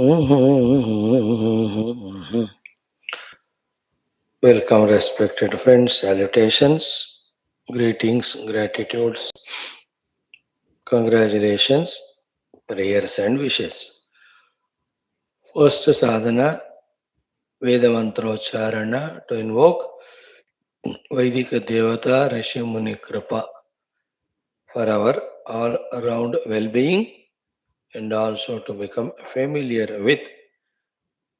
Welcome, respected friends, salutations, greetings, gratitudes, congratulations, prayers, and wishes. First sadhana, Veda Mantrocharana to invoke Vedic Devata Rishi Muni Kripa for our all around well being and also to become familiar with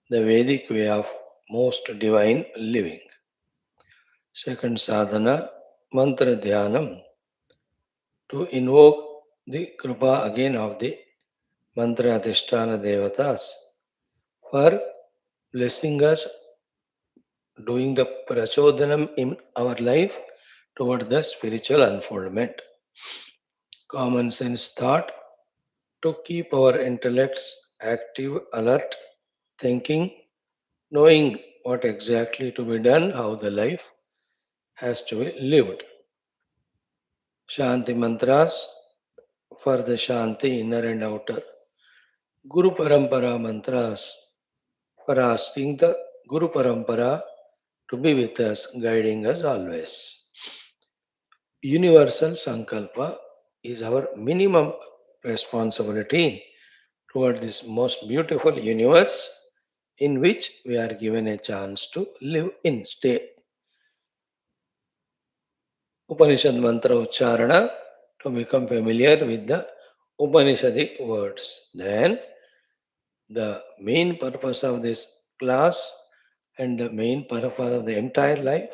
the Vedic way of most divine living. Second sadhana, Mantra Dhyanam to invoke the Kripa again of the Mantra Adhisthana Devatas for blessing us doing the prachodhanam in our life toward the spiritual unfoldment. Common sense thought to keep our intellects active, alert, thinking, knowing what exactly to be done, how the life has to be lived. Shanti mantras for the Shanti inner and outer. Guru Parampara mantras for asking the Guru Parampara to be with us, guiding us always. Universal Sankalpa is our minimum responsibility toward this most beautiful universe in which we are given a chance to live in, stay. Upanishad mantra ucharana to become familiar with the Upanishadic words. Then the main purpose of this class and the main purpose of the entire life,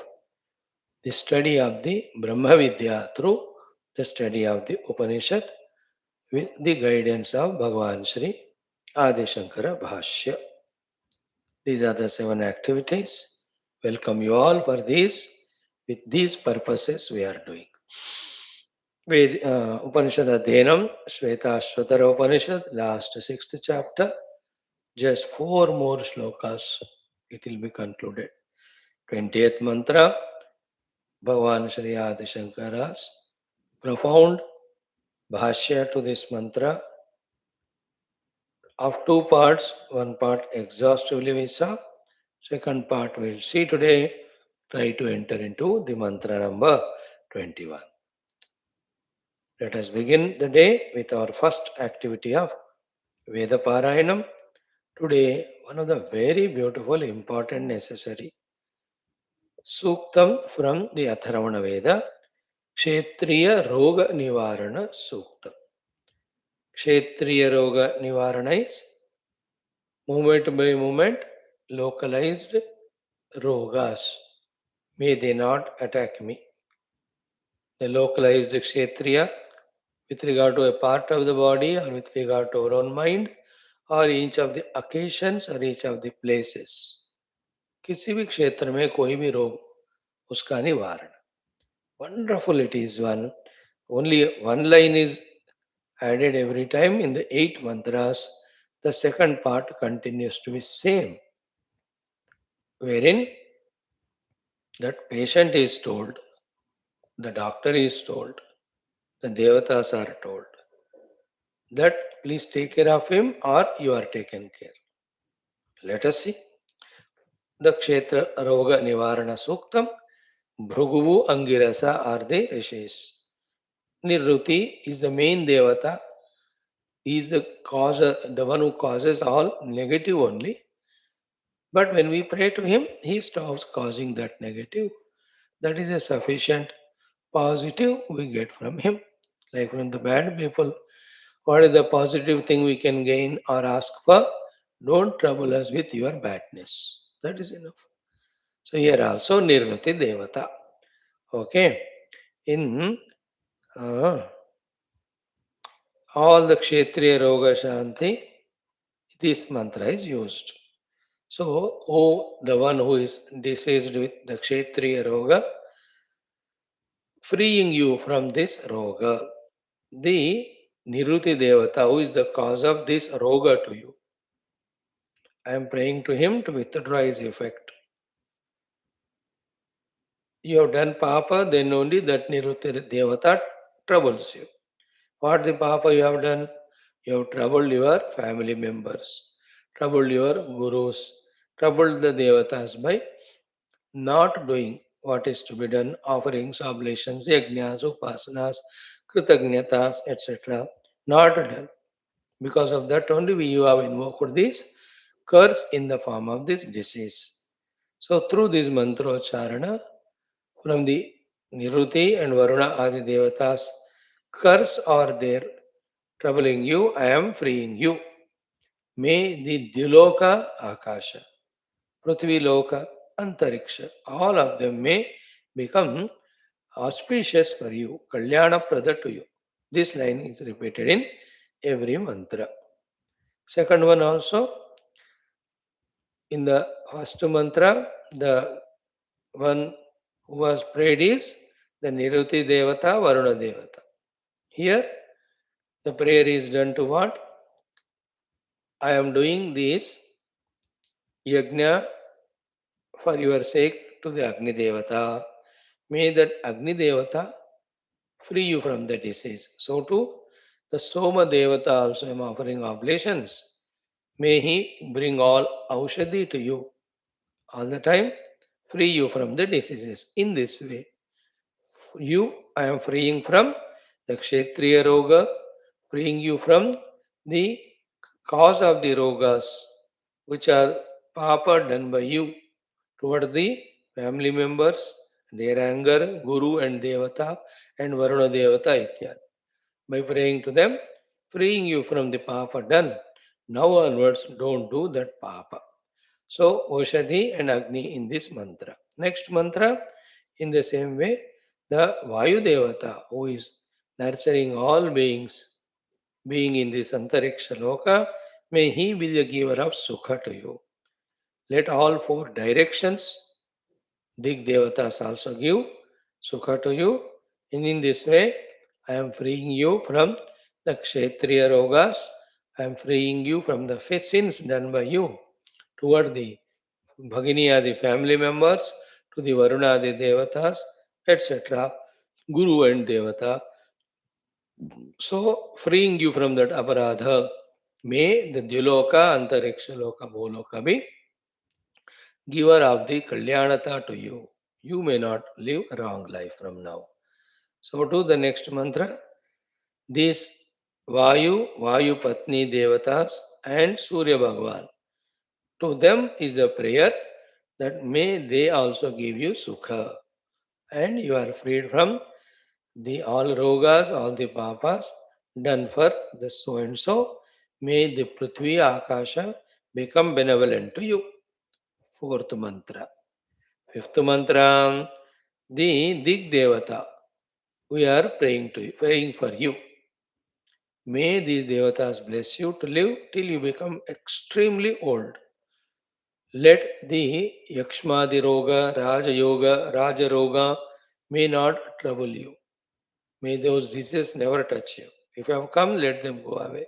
the study of the Brahma Vidya through the study of the Upanishad with the guidance of Bhagavan Shri Adi Shankara Bhashyam. These are the 7 activities. Welcome you all for these. With these purposes we are doing. Upanishad Adhyanam, Shwethashwathara Upanishad, last 6th chapter. Just 4 more shlokas. It will be concluded. 20th mantra, Bhagavan Shri Adi Shankara's profound bhashya to this mantra of 2 parts. One part exhaustively we saw. Second part we'll see today. Try to enter into the mantra number 21. Let us begin the day with our first activity of Veda Parayanam. Today, one of the very beautiful, important, necessary Suktham from the ATHARVANA Veda, KSHETRIYA ROGA NIVARANA Suktham. KSHETRIYA ROGA Nivarana is moment by moment localized rogas. May they not attack me. The localized kshetriya with regard to a part of the body or with regard to our own mind or each of the occasions or each of the places. किसी भी क्षेत्र में कोई भी रोग उसका निवारण. Wonderful it is one. Only one line is added every time in the 8 mantras. The second part continues to be same, wherein that patient is told, the doctor is told, the devatas are told that please take care of him or you are taken care. Let us see. The Kshetra Roga Nivarana Suktam, Bhruguvu Angirasa are the rishis. Nirruti is the main devata. He is the cause, the one who causes all negative only. But when we pray to him, he stops causing that negative. That is a sufficient positive we get from him. Like from the bad people, what is the positive thing we can gain or ask for? Don't trouble us with your badness. That is enough. So here also Nirvati Devata. Okay. In all the Kshetriya Roga Shanti, this mantra is used. So, oh, the one who is diseased with the Kshetriya Roga, freeing you from this Roga, the Niruti Devata, who is the cause of this Roga to you. I am praying to him to withdraw his effect. You have done Papa, then only that Niruti Devata troubles you. What the Papa you have done? You have troubled your family members, troubled your gurus, troubled the devatas by not doing what is to be done, offerings, oblations, yajnas, upasanas, kritagnatas, etc. Not done. Because of that only you have invoked this curse in the form of this disease. So through this mantrocharana, from the Niruti and Varuna Adi Devatas, curse are there troubling you, I am freeing you. May the Diloka Akasha, Prithvi Loka, Antariksha, all of them may become auspicious for you, Kalyana Prada to you. This line is repeated in every mantra. Second one also, in the first mantra, the one who was prayed is the Niruti Devata, Varuna Devata. Here, the prayer is done to what? I am doing this yajna for your sake to the Agni Devata. May that Agni Devata free you from the disease. So too, the Soma Devata also am offering oblations. May he bring all Aushadhi to you all the time, free you from the diseases. In this way, you I am freeing from the Kshetriya Roga, freeing you from the cause of the Rogas, which are Papa done by you toward the family members, their anger, Guru and Devata and Varuna Devata Ityad. By praying to them, freeing you from the Papa done. Now onwards, don't do that Papa. So, Oshadhi and Agni in this mantra. Next mantra, in the same way, the Vayu Devata, who is nurturing all beings, being in this Antariksha Loka, may he be the giver of Sukha to you. Let all four directions, Dig Devatas also give Sukha to you. And in this way, I am freeing you from the Kshetriya Rogas. I am freeing you from the sins done by you toward the Bhagini are the family members, to the Varuna the Devatas, etc. Guru and Devata. So, freeing you from that aparadha, may the Dyaloka, Antariksha Loka, Bholoka be giver of the Kalyanata to you. You may not live a wrong life from now. So, to the next mantra, this Vayu Patni Devatas and Surya Bhagavan. To them is the prayer that may they also give you Sukha. And you are freed from the all rogas, all the papas done for the so and so. May the Prithvi Akasha become benevolent to you. Fourth mantra. Fifth mantra, the Dig Devata. We are praying for you. May these devatas bless you to live till you become extremely old. Let the Yakshmadi Roga, Raja Yoga, Raja Roga may not trouble you. May those diseases never touch you. If you have come, let them go away.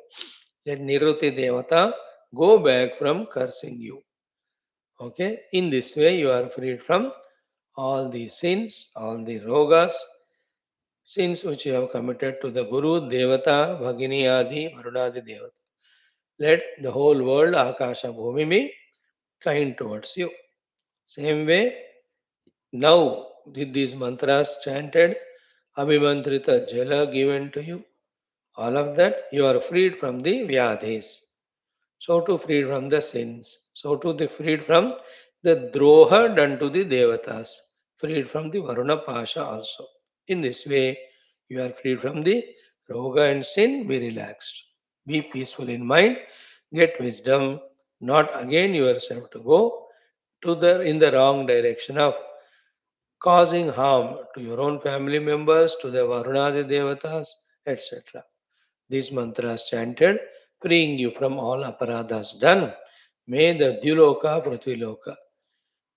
Let Niruti Devata go back from cursing you. Okay? In this way, you are freed from all the sins, all the rogas, sins which you have committed to the Guru, Devata, Bhagini Adi, Varunadi Devata. Let the whole world, Akasha Bhumi, be kind towards you. Same way, now with these mantras chanted, Abhimantrita Jala given to you, all of that, you are freed from the Vyadhis. So to freed from the sins. So to the freed from the Droha done to the Devatas. Freed from the Varuna Pasha also. In this way, you are freed from the Roga and sin. Be relaxed. Be peaceful in mind. Get wisdom. Not again yourself to go to the in the wrong direction of causing harm to your own family members, to the Varunadi Devatas, etc. These mantras chanted, freeing you from all aparadhas done. May the Dyuloka Prithviloka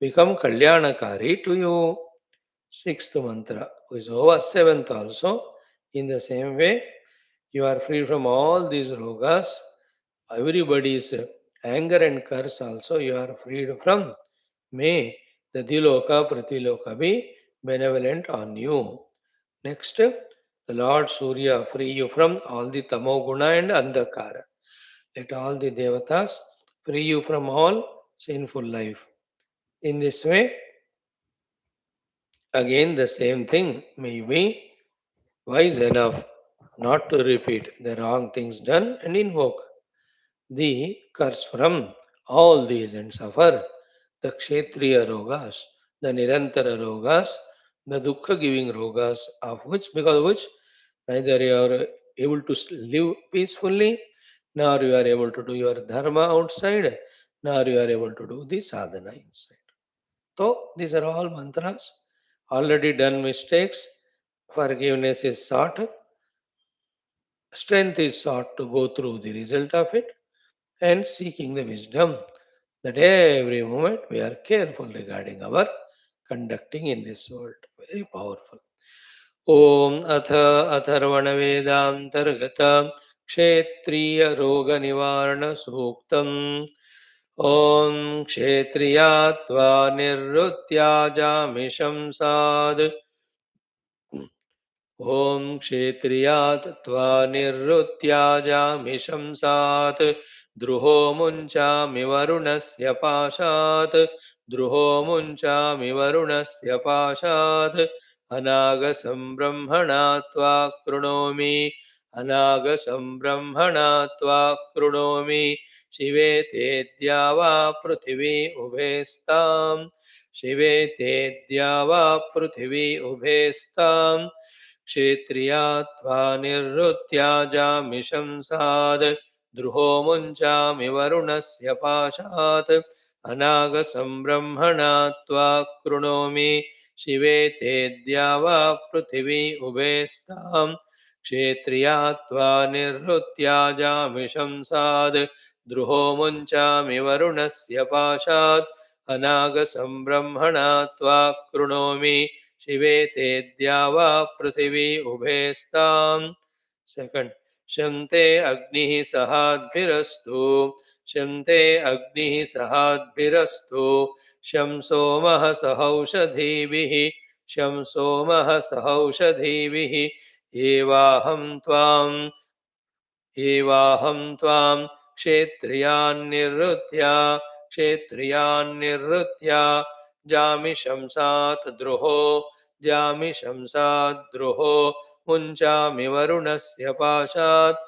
become Kalyanakari to you. Sixth mantra is over. Seventh also. In the same way, you are free from all these rogas. Everybody's anger and curse also you are freed from. May the Dyuloka Prithviloka be benevolent on you. Next, the Lord Surya free you from all the tamoguna and andhakara. Let all the devatas free you from all sinful life. In this way, again the same thing, may be wise enough not to repeat the wrong things done and invoke the curse from all these and suffer the Kshetriya Rogas, the Nirantara Rogas, the Dukkha giving Rogas, of which, because of which neither you are able to live peacefully, nor you are able to do your dharma outside, nor you are able to do the sadhana inside. So, these are all mantras, already done mistakes, forgiveness is sought, strength is sought to go through the result of it, and seeking the wisdom that every moment we are careful regarding our conducting in this world. Very powerful. Om Atharvana Vedantargata Kshetriya Roga Nivarana Suktam Om Kshetriyatva Nirrutya Jamisham Sad ॐ क्षेत्रियात् त्वा निरृत्याजामि शंसात् द्रुहो मुञ्चामि वरुणस्य पाशात् द्रुहो मुञ्चामि वरुणस्य पाशात् अनागसं ब्रह्मणा त्वा कृणोमि अनागसं ब्रह्मणा त्वा कृणोमि शिवे तेऽद्या वा पृथिवी उभेस्ताम् शिवे तेऽद्या वा पृथिवी उभेस्ताम् क्षेत्रियात्वा निरृत्याजामि शंसात् द्रुहो मुञ्चामि वरुणस्य पाशात् अनागसं ब्रह्मणा त्वा कृणोमि शिवे तेऽद्या वा पृथिवी उभेस्ताम् क्षेत्रियात्वा निरृत्याजामि शंसात् द्रुहो मुञ्चामि वरुणस्य पाशात् अनागसं ब्रह्मणा त्वा कृणोमि शिवे तेऽद्या वा पृथिवी उभेस्ताम् सेकंड शन्ते अग्निः सहाद्भिरस्तु शन्ते अग्निः सहाद्भिरस्तु शं सोमः सहौषधीभिः शं सोमः सहौषधीभिः एवाहं त्वां क्षेत्रियान्निरृत्य जामि शंसात् द्रुहो मुञ्चामि वरुणस्य पाशात्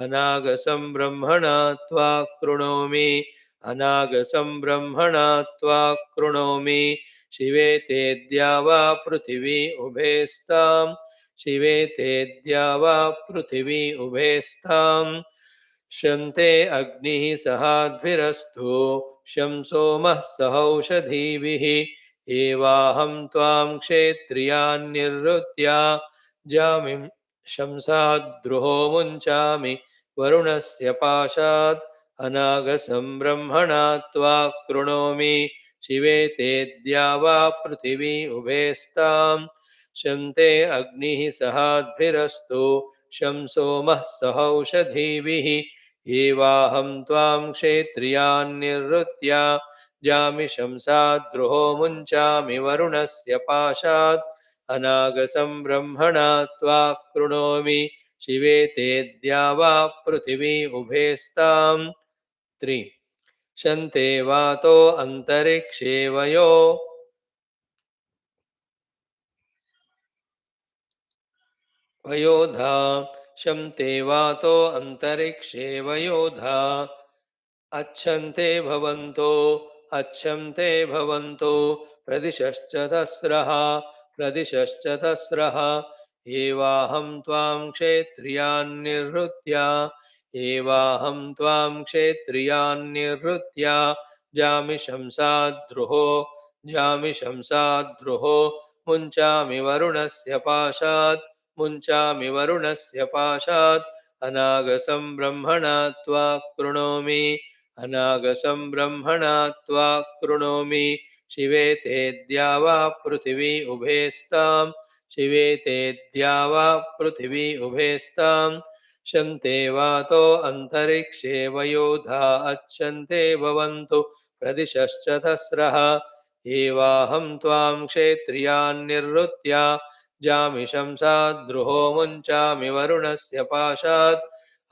अनागसं ब्रह्मणा त्वा कृणोमि अनागसं ब्रह्मणा त्वा कृणोमि शिवे तेऽद्या वा पृथिवी उभेस्ताम् शिवे तेऽद्या वा पृथिवी उभेस्ताम् शन्ते अग्निः सहाद्भिरस्तु शं सोमः सहौषधीभिः एवाहं त्वां क्षेत्रियान्निरृत्य जामि शंसाद्द्रुहो मुञ्चामि वरुणस्य पाशात् अनागसं ब्रह्मणा त्वा कृणोमि शिवे तेऽद्या वा पृथिवी उभेस्ताम् शन्ते अग्निः सहाद्भिरस्तु शं सोमः सहौषधीभिः एवाहं त्वां क्षेत्रियान्निरृत्य जामि शंसाद्द्रुहो मुञ्चामि वरुणस्य पाशात् अनागसं ब्रह्मणा त्वा कृणोमि शिवे तेऽद्या वा पृथिवी उभेस्ताम् 3 शन्ते वातो अन्तरिक्षे वयोधा शन्ते वातो अन्तरिक्षे वयोधा अच्छन्ते भवन्तो प्रदिशश्च तस्रः एवाहं त्वां क्षेत्रियान्निरृत्य जामि शंसाद्द्रुहो मुञ्चामि वरुणस्य पाशात् अनागसं ब्रह्मणा त्वा कृणोमि अनागसं ब्रह्मणा त्वा कृणोमि शिवे तेऽद्या वा पृथिवी उभेस्ताम् शिवे तेऽद्या वा पृथिवी उभेस्ताम् शन्ते वातो अन्तरिक्षे वयोधा अच्छन्ते भवन्तु प्रदिशश्च तस्रः एवाहं त्वां क्षेत्रियान्निरृत्य जामि शंसाद्द्रुहो मुञ्चामि वरुणस्य पाशात्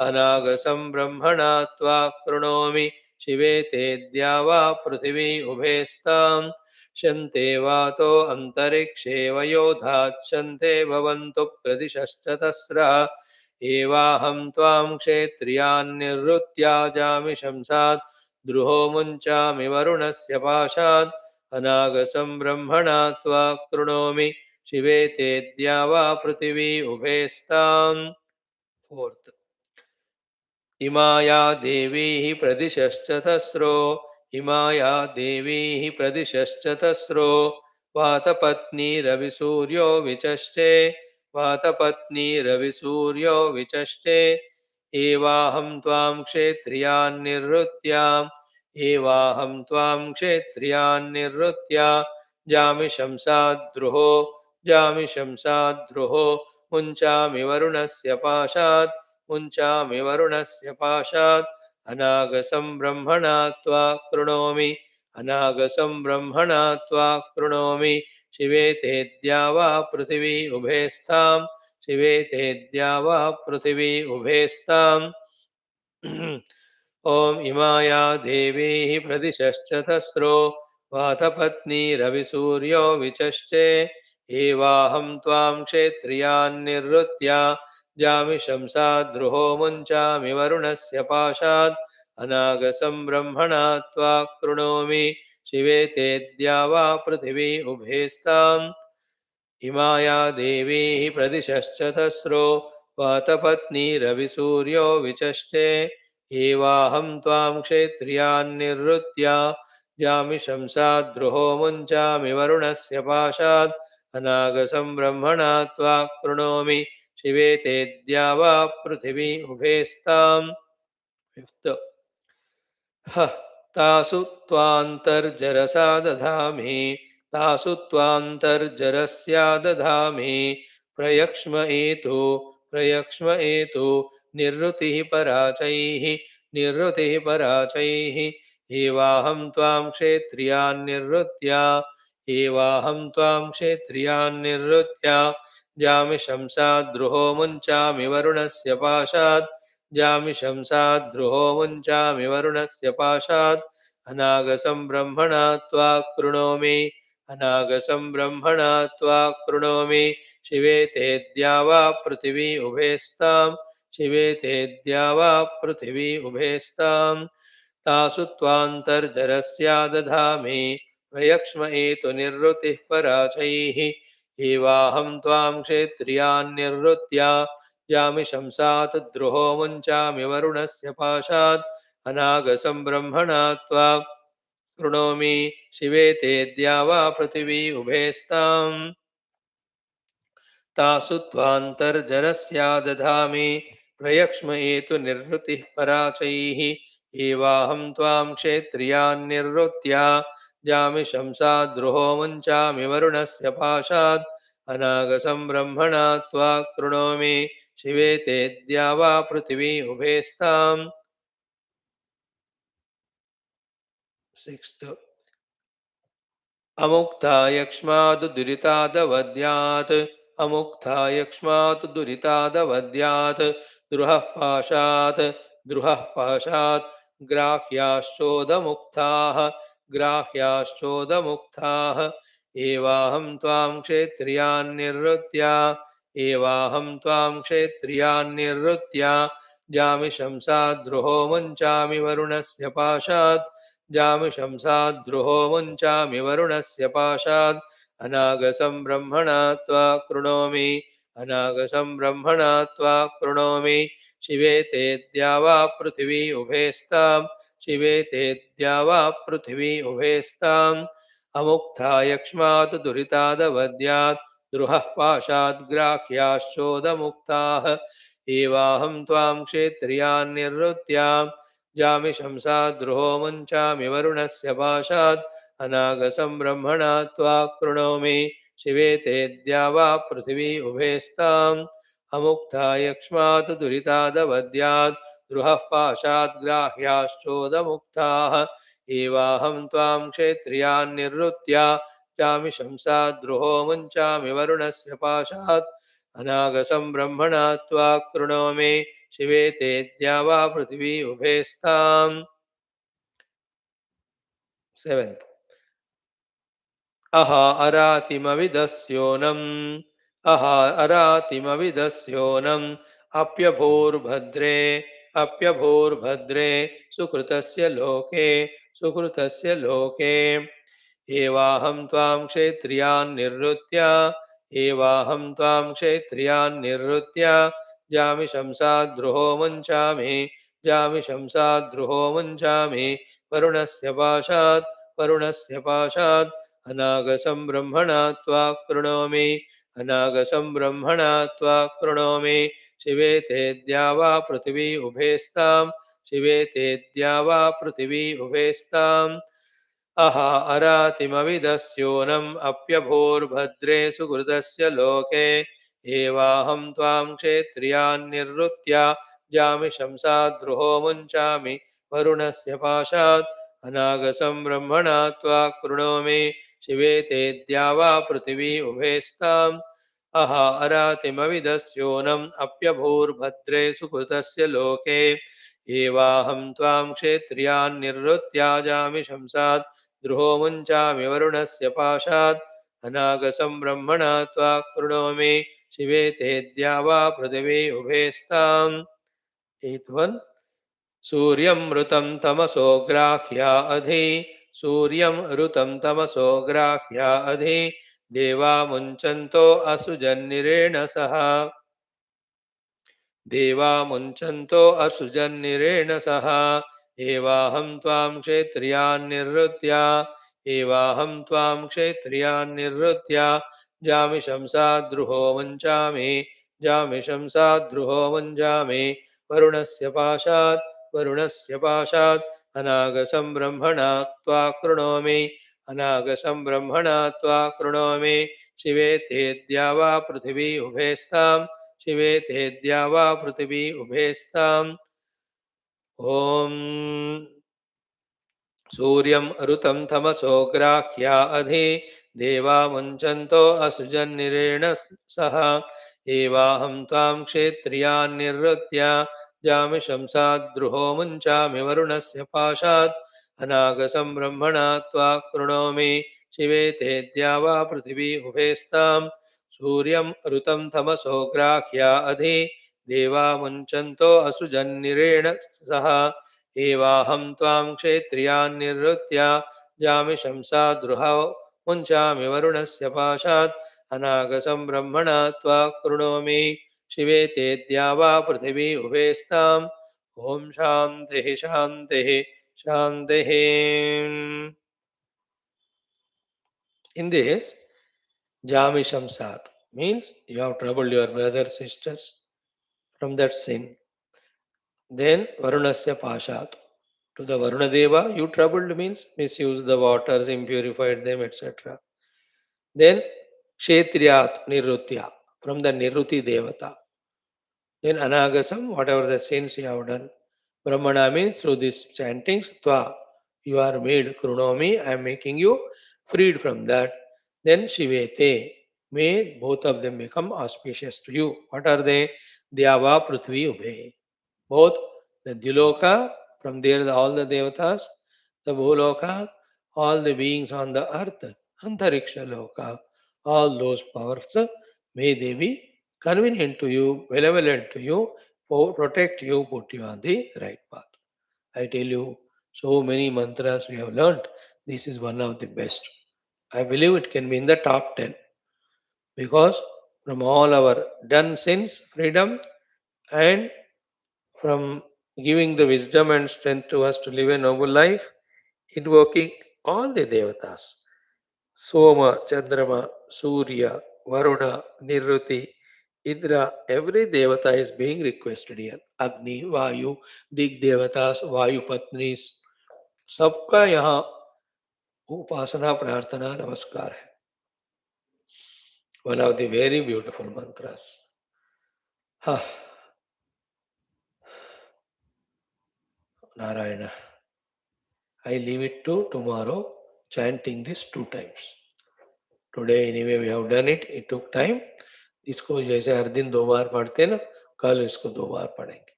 अनागसं ब्रह्मणा त्वा कृणोमि शिवे तेऽद्या वा पृथिवी उभे स्तां शन्ते वातो अन्तरिक्षे वयोधाच्छन्ते भवन्तु प्रतिशश्चतस्रः एवाहं त्वां क्षेत्रियान्निर्वृत्याजामि शंसात् द्रुहो मुञ्चामि वरुणस्य पाशात् अनागसं ब्रह्मणा त्वा कृणोमि शिवे तेऽद्या वा पृथिवी उभे स्ताम् फोर्थ इमाया देवी प्रदिशश्चतस्रो इमाया देवी प्रदिशश्चतस्रो वातपत्नीरविसूर्यो विचष्टे वातपत्नीरविसूर्यो विचष्टे एवाहं त्वां क्षेत्रियान्निर्वृत्याम् एवाहं त्वां क्षेत्रियान्निर्वृत्या जामि शंसाद्रुहो जामि शंसाद्रुहो मुञ्चामि वरुणस्य पाशात् मुञ्चामि वरुणस्य पाशात् अनागसं ब्रह्मणा त्वा कृणोमि अनागसं ब्रह्मणा त्वा कृणोमि शिवे तेऽद्या वा पृथिवी उभे स्तां शिवे तेऽद्या वा पृथिवी उभे स्ताम् ॐ इमाया देवी प्रदिशश्चतस्रो वातपत्नीरविसूर्यो विचष्टे एवाहं त्वां क्षेत्रियान्निर्वृत्या जामि शंसाद्रुहो मुञ्चामि वरुणस्य पाशात् अनागसं ब्रह्मणा त्वा कृणोमि शिवे तेऽद्या वा पृथिवी उभे स्ताम् इमाया देवी प्रदिशश्चतस्रो वातपत्नीरविसूर्यो विचष्टे एवाहं त्वां क्षेत्रियान्निर्वृत्या जामि शंसाद्रुहो मुञ्चामि वरुणस्य पाशात् अनागसं ब्रह्मणा त्वा कृणोमि शिवे तेऽद्या वा पृथिवी उभे स्ताम् तासु त्वान्तर्जरसा दधामि तासु त्वान्तर्जरस्या दधामि प्रयक्ष्म एतु निर्वृतिः पराचैः एवाहं त्वां क्षेत्रियान्निर्वृत्या एवाहं त्वां क्षेत्रियान्निर्वृत्या जामि शंसाद्रुहो मुञ्चामि वरुणस्य पाशात् जामि शंसाद्रुहो मुञ्चामि वरुणस्य पाशात् अनागसं ब्रह्मणा त्वा कृणोमि अनागसं ब्रह्मणा त्वा कृणोमि शिवे तेऽद्या वा पृथिवी उभे स्तां शिवे तेऽद्या वा पृथिवी उभे स्तां तासु त्वान्तर्जरस्या दधामि प्रयक्ष्म एतु निर्वृतिः पराचैः एवाहं त्वां क्षेत्रियान्निर्वृत्या जामि शंसात् द्रुहो मुञ्चामि वरुणस्य पाशात् अनागसं ब्रह्मणा त्वा कृणोमि शिवे तेऽद्या वा पृथिवी उभे स्ताम् तासु त्वान्तर्जरस्या दधामि प्रयक्ष्म एतु निर्वृतिः पराचैः एवाहं त्वां क्षेत्रियान्निर्वृत्या जामि शंसाद्रुहो मुञ्चामि वरुणस्य पाशात् अनागसं ब्रह्मणा त्वा कृणोमि शिवे तेऽद्या वा पृथिवी उभे स्ताम् अमुक्तायक्ष्मादुरितादवद्यात् अमुक्तायक्ष्मादुरितादवद्यात् द्रुहः पाशात् ग्राह्याश्चोदमुक्ताः एवाहं त्वां क्षेत्रियान्निर्वृत्या जामि शंसाद्रुहो मुञ्चामि वरुणस्य पाशात् जामि शंसाद्रुहो मुञ्चामि वरुणस्य पाशात् अनागसं ब्रह्मणा त्वा कृणोमि अनागसं ब्रह्मणा त्वा कृणोमि शिवे तेऽद्या वा पृथिवी उभे स्तां शिवे तेऽद्या वा पृथिवी उभे स्ताम् अमुक्तायक्ष्मात् दुरितादवद्यात् द्रुहः पाशात् ग्राह्याश्चोदमुक्ताः एवाहं त्वां क्षेत्रियान्निर्वृत्या जामि शंसाद्रुहो मुञ्चामि वरुणस्य पाशात् अनागसं ब्रह्मणा त्वा कृणोमि शिवे तेऽद्या वा पृथिवी उभे स्ताम् अमुक्तायक्ष्मात् दुरितादवद्यात् द्रुहः पाशात् ग्राह्याश्चोदमुक्ताः एवाहं त्वां क्षेत्रियान्निर्वृत्या जामि शंसाद्रुहो मुञ्चामि वरुणस्य पाशात् अनागसं ब्रह्मणा त्वा कृणोमि शिवेते द्यावा पृथिवी उभयस्ताम्. Seventh. अहा अरातिमविदस्योनम् अहा अरातिमविदस्योनम् अप्यभूर्भद्रे सुकृतस्य लोके एवाहं त्वां क्षेत्रियान् निर्वृत्य जामि शंसाद्रुहो वरुणस्य पाशात् अनागसं ब्रह्मणा त्वा कृणोमि शिवे ते द्यावा पृथिवी उभयस्ताम् अहा अरातिमविदस्योनम् अप्यभूर्भद्रे सुकृतस्य लोके एवाहं त्वां क्षेत्रियान् निर्वृत्य जामि शंसाद्रुहो मुञ्चामि वरुणस्य पाशात् अनागसं ब्रह्मणा त्वा कृणोमि शिवे ते द्यावा पृथिवी उभयस्ताम् अहा अरातिमविदस्योनम् अप्यभूर्भद्रे सुकृतस्य लोके एवाहं त्वां क्षेत्रियान् निर्वृत्य जामि शंसात् द्रुहो मुञ्चामि वरुणस्य पाशात् अनागसं ब्रह्मणा त्वा कृणोमि शिवे ते द्यावा पृथिवी उभयस्ताम्. Eighth one. सूर्यं ऋतं तमसो ग्राह्या अधि देवा मुञ्चन्तो असुजन्निरेण सह एवाहं त्वां क्षेत्रियान् निर्वृत्य जामि शंसाद्रुहो मुञ्चामि वरुणस्य पाशात् अनागसं ब्रह्मणा त्वा कृणोमि शिवे ते द्यावा पृथिवी उभयस्ताम्. ॐ सूर्यं ऋतं तमसो ग्राह्या अधि देवा मुञ्चन्तो असुजन्निरेण सह एवाहं त्वां क्षेत्रियान् निर्वृत्य जामि शंसाद्रुहो मुञ्चामि वरुणस्य पाशात् अनागसं ब्रह्मणा त्वा कृणोमि शिवे ते द्यावा पृथिवी उभयस्ताम्. सूर्यं ऋतं तमसो ग्राह्या अधि देवा मुञ्चन्तो असुजन्निरेण सह एवाहं त्वां क्षेत्रियान् निर्वृत्य जामि शंसाद्रुहो मुञ्चामि वरुणस्य पाशात् अनागसं ब्रह्मणा त्वा कृणोमि शिवे ते द्यावा पृथिवी उभयस्ताम्. ॐ शान्तिः शान्तिः शान्तिः. In this, Jami Shamsat means you have troubled your brothers, sisters from that sin. Then Varunasya Pashat. To the Varuna Deva, you troubled means misused the waters, impurified them, etc. Then Kshetriyat Nirutya, from the Niruti Devata. Then Anagasam, whatever the sins you have done. Brahmana means through these chantings, Tva, you are made Krunomi, I am making you freed from that. Then Shivete, may both of them become auspicious to you. What are they? Dyava Prithvi Ubhe. Both the Diloka, from there all the Devatas, the Bhuloka, all the beings on the earth, Antariksha Loka, all those powers, may they be convenient to you, benevolent to you, protect you, put you on the right path. I tell you, so many mantras we have learnt. This is one of the best. I believe it can be in the top 10 because from all our done sins, freedom, and from giving the wisdom and strength to us to live a noble life, invoking all the devatas, Soma, Chandrama, Surya, Varuna, Nirruti, Indra, every devata is being requested here. Agni, Vayu, Dig devatas, Vayu Patnis, सबका यहाँ उपासना प्रार्थना नमस्कार है. One of the very beautiful mantras. Narayana. I leave it to tomorrow chanting this 2 times. Today anyway we have done it. It took time. इसको जैसे हर दिन 2 बार पढ़ते ना, कल इसको 2 बार पढ़ेंगे.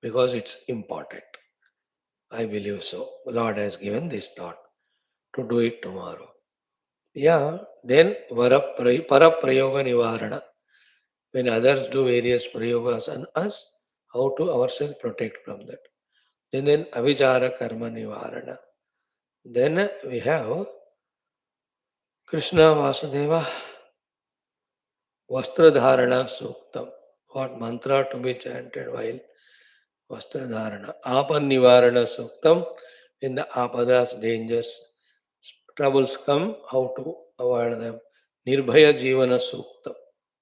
because it's important. I believe so. Lord has given this thought to do it tomorrow. Yeah, then Paraprayoga Nivarana. When others do various prayogas on us, how to ourselves protect from that. Then Avichara Karma Nivarana. Then we have Krishna Vasudeva Vastradharana Suktam. What mantra to be chanted while Vastradharana. Apan Nivarana Suktam. In the apadas, dangers, troubles come, how to avoid them. Nirbhaya Jivana Suktam.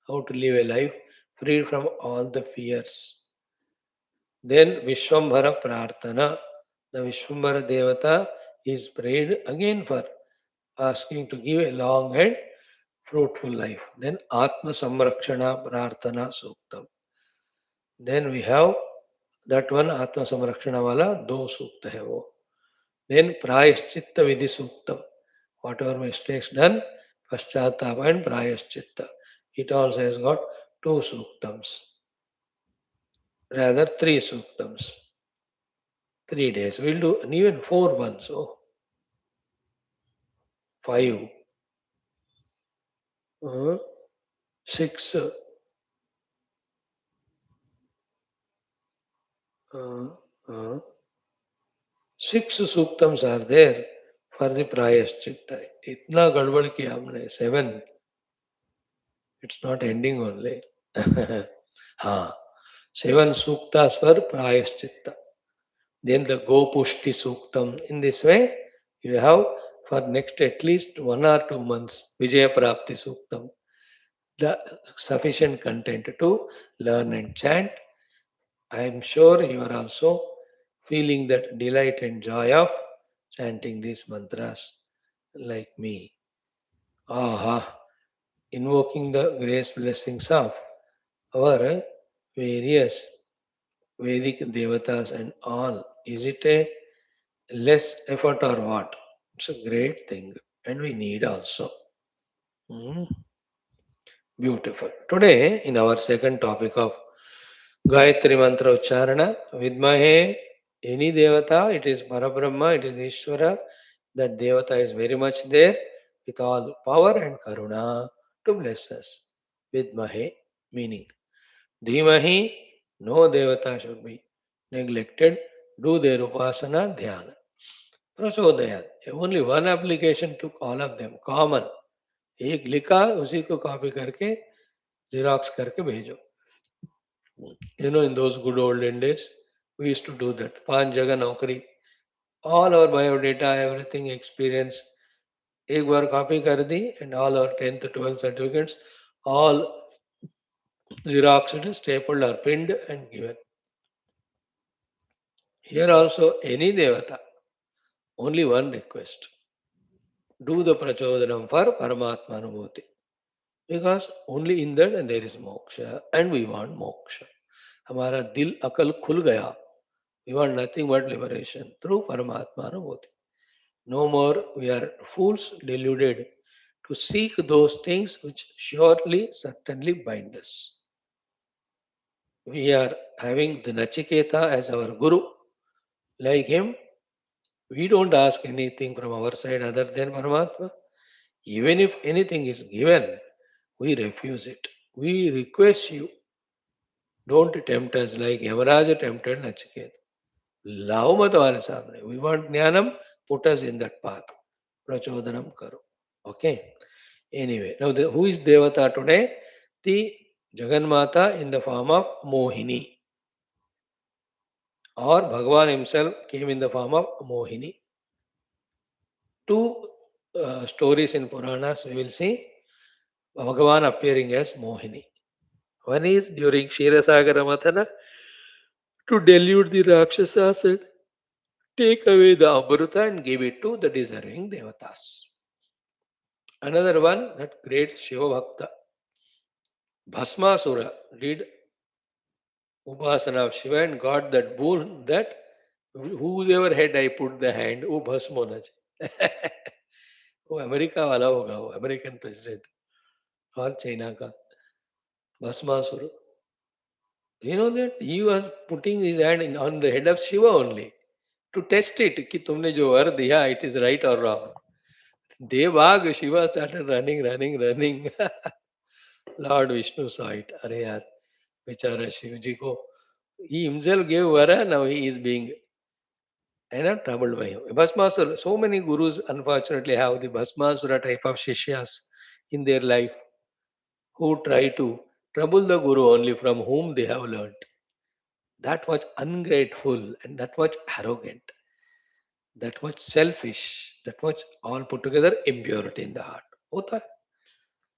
How to live a life free from all the fears. Then Vishwambhara Prarthana. The Vishwambhara Devata is prayed again for asking to give a long and fruitful life. Then Atma Samrakshana Prarthana Suktam. Then we have that one Atma Samrakshana wala do sukta hai wo. Then Prayaschitta Vidhi Suktam. Whatever mistakes done, Paschatapa and Prayaschitta. It also has got two suktams. Rather three suktams. 3 days. We'll do and even 4 months. Oh, 5, 6, 6 suktams are there for the prayaschitta. Itna gadbad kiya humne. 7. It's not ending only. Ha. 7 suktas for prayaschitta. Then the Gopushti Suktam. In this way, you have for next at least 1 or 2 months Vijaya Prapti Suktam. The sufficient content to learn and chant. I am sure you are also feeling that delight and joy of chanting these mantras like me. Aha! Invoking the grace blessings of our various Vedic devatas and all. Is it a less effort or what? It's a great thing, and we need also. Hmm. Beautiful. Today, in our second topic of Gayatri Mantra Ucharana, Vidmahe, any Devata, it is Parabrahma, it is Ishvara, that Devata is very much there with all power and Karuna to bless us. Vidmahe, meaning Dhimahi, no Devata should be neglected. Do their Upasana Dhyana. Prachodayat. Only one application took all of them, common. एक लिखा उसी को copy करके xerox करके भेजो. In those good olden days, we used to do that. 5 जगह नौकरी, all our biodata, everything, experience, एक बार कॉपी कर दी, and all our 10th, 12th certificates, all xeroxed, stapled or pinned and given. Here also, any devata, only one request. Do the prachodanam for Paramatma Anubhuti. Because only in that there is moksha, and we want moksha. हमारा दिल अकल खुल गया. We want nothing but liberation through Paramatma Anubhuti. No more we are fools deluded to seek those things which surely, certainly bind us. We are having the Nachiketa as our Guru. Like him, we don't ask anything from our side other than Paramatma. Even if anything is given, we refuse it. We request you, don't tempt us like Yamaraja tempted Nachiketa. लाओ मत हमारे सामने. We want jnanam, put us in that path. Prachodanam karo. Okay. Anyway, now who is Devata today? The Jagannatha in the form of Mohini. Or Bhagavan himself came in the form of Mohini. Two stories in Puranas we will see Bhagavan appearing as Mohini. One is during Kshirasagara Mathana to delude the Rakshasas and take away the Amruta and give it to the deserving Devatas. Another one, that great Shiva Bhakta, Bhasmasura, did Upasana of Shiva and got that boon that whoever head I put the hand, वो भस्म होना चाहिए. वो America वाला होगा, वो American president और China का Bhasmasur. You know that he was putting his hand on the head of Shiva only to test it कि तुमने जो वर दिया it is right or wrong. देवाग Shiva started running. Lord Vishnu saw it. अरे यार बेचारा शिव जी को he himself gave vara, now he is being troubled by him. Bhasmasura, so many gurus unfortunately have the Bhasmasura type of shishyas in their life who try to trouble the guru only from whom they have learnt. That was ungrateful and that was arrogant, that was selfish, that was all put together impurity in the heart. होता है.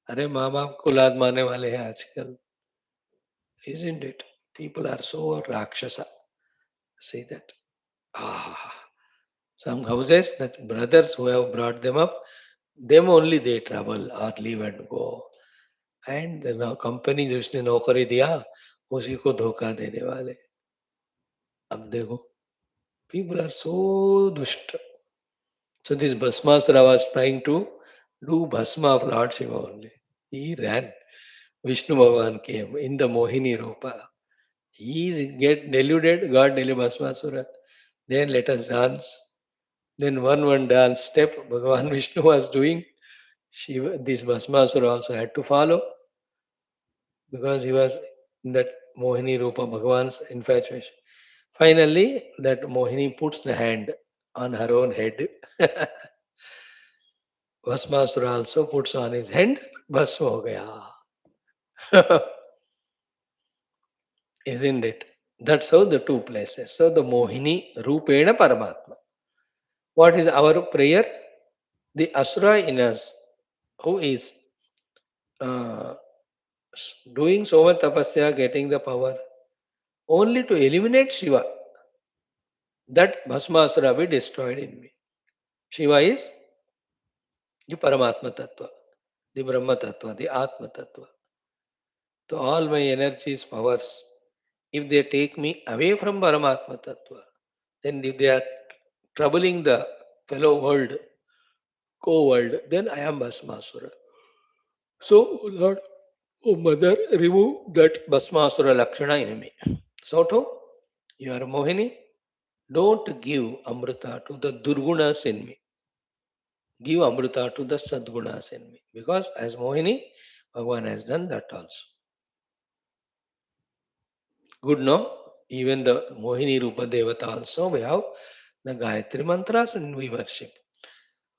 अरे माँ बाप को लाद मारने वाले हैं आजकल. Isn't it? People are so rakshasa. See that? Ah, some houses, that brothers who have brought them up, them only they trouble or leave and go. And the company जिसने नौकरी दिया उसी को धोखा देने वाले. अब देखो, people are so दुष्ट. So this Bhasmasura was trying to do Bhasma of Lord Shiva only. He ran. Vishnu Bhagavan came in the Mohini Rupa. He is get deluded, God deluded Bhasmasura. Then let us dance. Then one dance step Bhagavan Vishnu was doing. Shiva, this Bhasmasura also had to follow because he was in that Mohini Rupa, Bhagavan's infatuation. Finally, that Mohini puts the hand on her own head. Bhasmasura also puts on his hand, Bhasma ho gaya. Isn't it? That's how the two places. So the Mohini Rupena Paramatma. What is our prayer? The Asura in us who is uh, doing so much tapasya, getting the power, only to eliminate Shiva. That Bhasmasura be destroyed in me. Shiva is the Paramatma Tattva, the Brahma Tattva, the Atma Tattva. So all my energies, powers, if they take me away from Paramatma Tattva, then if they are troubling the fellow world, co-world, then I am Bhasmasura. So, Lord, oh Mother, remove that Bhasmasura Lakshana in me. So too, you are Mohini. Don't give Amrita to the Durgunas in me. Give Amrita to the Sadgunas in me. Because as Mohini, Bhagavan has done that also. Good, no? Even the Mohini Rupa Devata also, we have the Gayatri mantras and we worship.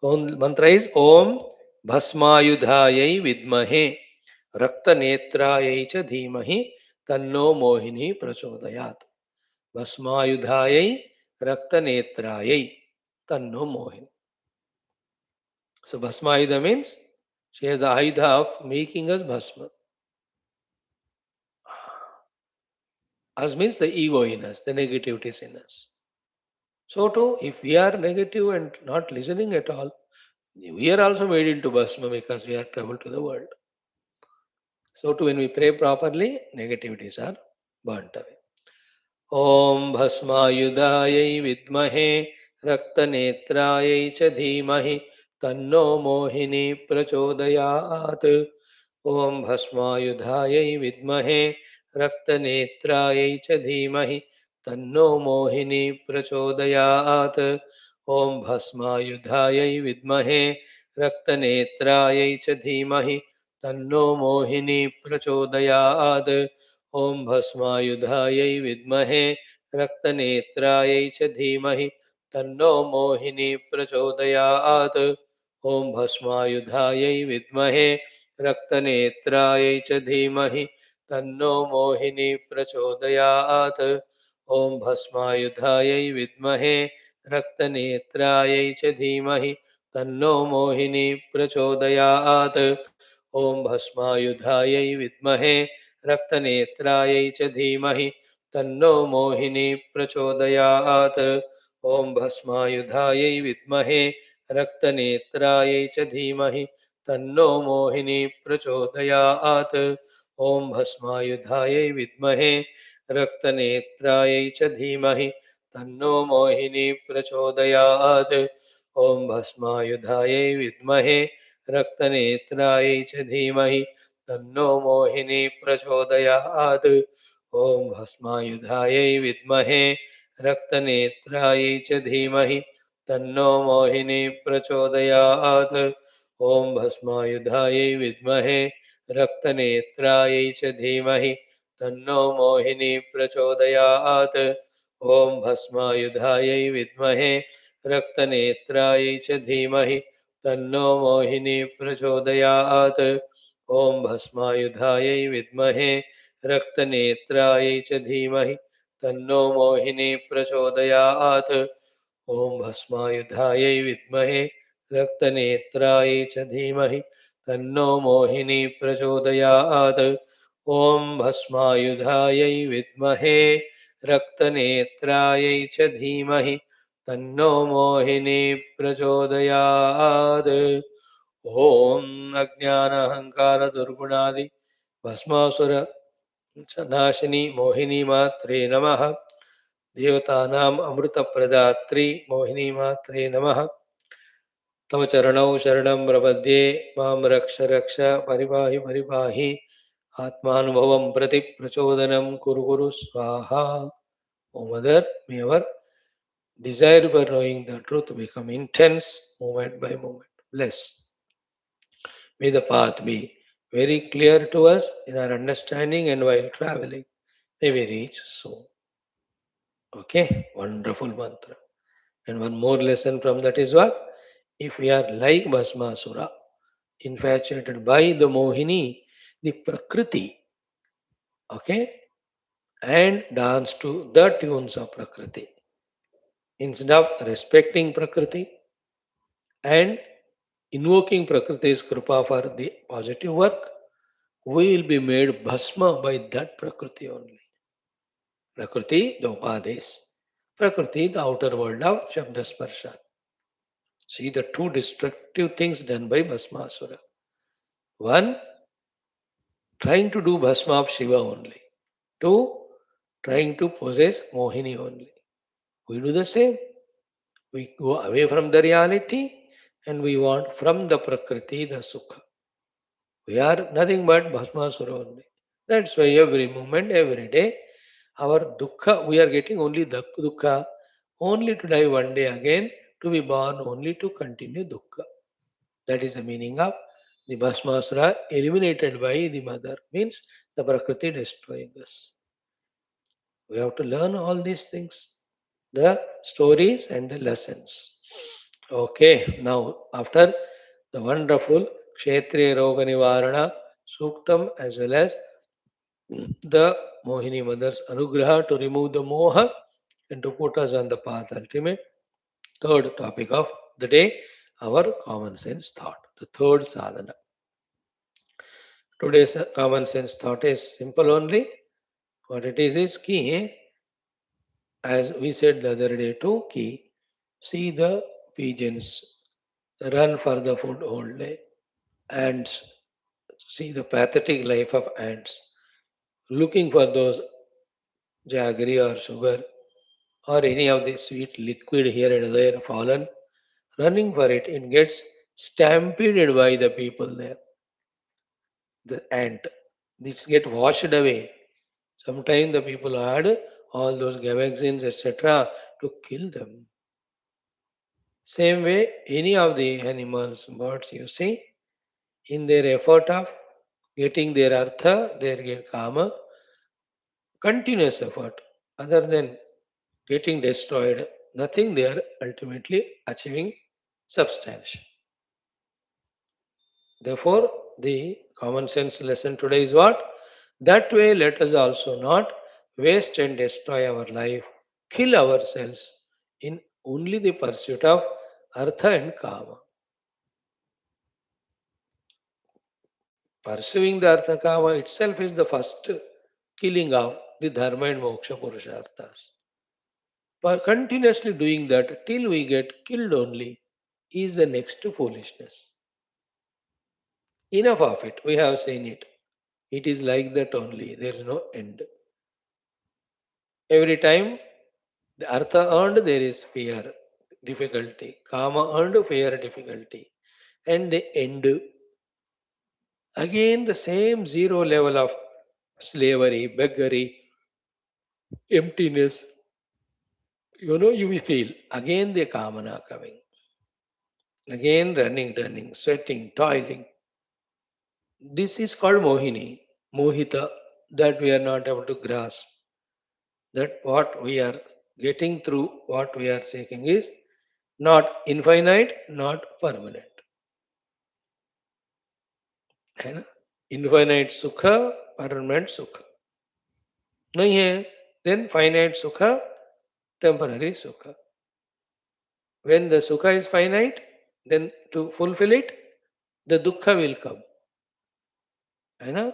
Mantra is Om Bhasmayudhayai Vidmahe Rakta Netrayai Cha Dhimahi Tanno Mohini Prachodayat. Bhasmayudhayai Rakta Netrayai Tanno Mohini. So Bhasmayudha means she has the ayudha of making us Bhasma. As means the ego in us, the negativities in us. So too, if we are negative and not listening at all, we are also made into Bhasma because we are trouble to the world. So too, when we pray properly, negativities are burnt away. Om Bhasmayudayai Vidmahe Raktanetrayai Cha Dhimahi Tanno Mohini Prachodayat. Om Bhasmayudhayai Vidmahe Raktanetrayai Cha Dhimahi Tanno Mohini Prachodayat. Om Bhasmayudhayai Vidmahe Raktanetrayai Cha Dhimahi Tanno Mohini Prachodayat. Om Bhasmayudhayai Vidmahe Raktanetrayai Cha Dhimahi Tanno Mohini Prachodayat. Om Bhasmayudhayai Vidmahe Raktanetrayai Cha Dhimahi Tanno Mohini Prachodayat. Om Bhasmayudhayai Vidmahe Raktanetrayai Cha Dhimahi Tanno Mohini Prachodayat. Om Bhasmayudhayai Vidmahe Raktanetrayai Cha Dhimahi Tanno Mohini Prachodayat. Om Bhasmayudhayai Vidmahe Raktanetrayai Cha Dhimahi Tanno Mohini Prachodayat. Om Bhasmayudhayai Vidmahe Raktanetrayai Cha Dhimahi Tanno Mohini Prachodayat. Om Bhasmayudhayai Vidmahe Raktanetrayai Cha Dhimahi Tanno Mohini Prachodayat. ॐ भस्मायुधायै विद्महे रक्तनेत्रायै च धीमहि तन्नो मोहिनी प्रचोदयात्। ॐ भस्मायुधायै विद्महे रक्तनेत्रायै च धीमहि तन्नो मोहिनी प्रचोदयात्। ॐ भस्मायुधायै विद्महे रक्तनेत्रायै च धीमहि तन्नो मोहिनी प्रचोदयात्। ॐ भस्मायुधायै विद्महे रक्तनेत्रायै च धीमहि तन्नो मोहिनी प्रचोदयात्। ॐ भस्मायुधायै विद्महे रक्तनेत्रायै च धीमहि तन्नो मोहिनी प्रचोदयात्। ॐ भस्मायुधायै विद्महे रक्तनेत्रायै च धीमहि तन्नो मोहिनी प्रचोदयात्। ॐ अज्ञानाहङ्कारदुर्गुणादि भस्मासुर नाशिनी मोहिनी मात्रे नमः। देवतानाम् अमृतप्रदात्री मोहिनी मात्रे नमः। तव चरणौ शरणं प्रपद्ये मां रक्ष रक्ष परिपाहि परिपाहि आत्मानुभवं प्रति प्रचोदनं कुरु कुरु स्वाहा. O Mother, may our desire for knowing the truth become intense moment by moment. Bless. May the path be very clear to us in our understanding and while traveling. May we reach soon. Okay, wonderful mantra. And one more lesson from that is what? If we are like Bhasmasura, infatuated by the Mohini, the Prakriti, okay, and dance to the tunes of Prakriti, instead of respecting Prakriti and invoking Prakriti's Kripa for the positive work, we will be made Bhasma by that Prakriti only. Prakriti, the Upadis. Prakriti, the outer world of Shabdasparsha. See the two destructive things done by Bhasmasura. One, trying to do Bhasma of Shiva only. Two, trying to possess Mohini only. We do the same. We go away from the reality and we want from the Prakriti the Sukha. We are nothing but Bhasmasura only. That's why every moment, every day, our dukkha, we are getting only the dukkha, only to die one day again, to be born only to continue dukkha. That is the meaning of the Bhasmasura eliminated by the mother, means the Prakriti destroying us. We have to learn all these things, the stories and the lessons. Okay, now after the wonderful Kshetriya Roga Nivarana Suktam as well as the Mohini Mother's Anugraha to remove the Moha and to put us on the path ultimate. Third topic of the day, our common sense thought, the third sadhana. Today's common sense thought is simple only. What it is key, as we said the other day too, key, see the pigeons run for the food all day. Ants, see the pathetic life of ants, looking for those jaggery or sugar or any of the sweet liquid here and there fallen, running for it, it gets stampeded by the people there. The ant, this get washed away. Sometimes the people add all those gamaxins, etc., to kill them. Same way, any of the animals, birds, you see, in their effort of getting their artha, their get kama, continuous effort, other than getting destroyed, nothing they are ultimately achieving substantial. Therefore, the common sense lesson today is what? That way, let us also not waste and destroy our life, kill ourselves in only the pursuit of artha and kama. Pursuing the artha kama itself is the first killing of the dharma and moksha purusharthas. But continuously doing that till we get killed only is the next foolishness. Enough of it. We have seen it. It is like that only. There is no end. Every time the artha earned, there is fear, difficulty. Kama earned, fear, difficulty. And the end. Again, the same zero level of slavery, beggary, emptiness, you will feel again the kamana coming, again running, sweating, toiling. This is called Mohini, Mohita, that we are not able to grasp. That what we are getting through, what we are seeking is not infinite, not permanent. है ना? Infinite sukha, permanent sukha. नहीं है, then finite sukha, temporary sukha. When the sukha is finite, then to fulfill it, the dukkha will come. है ना?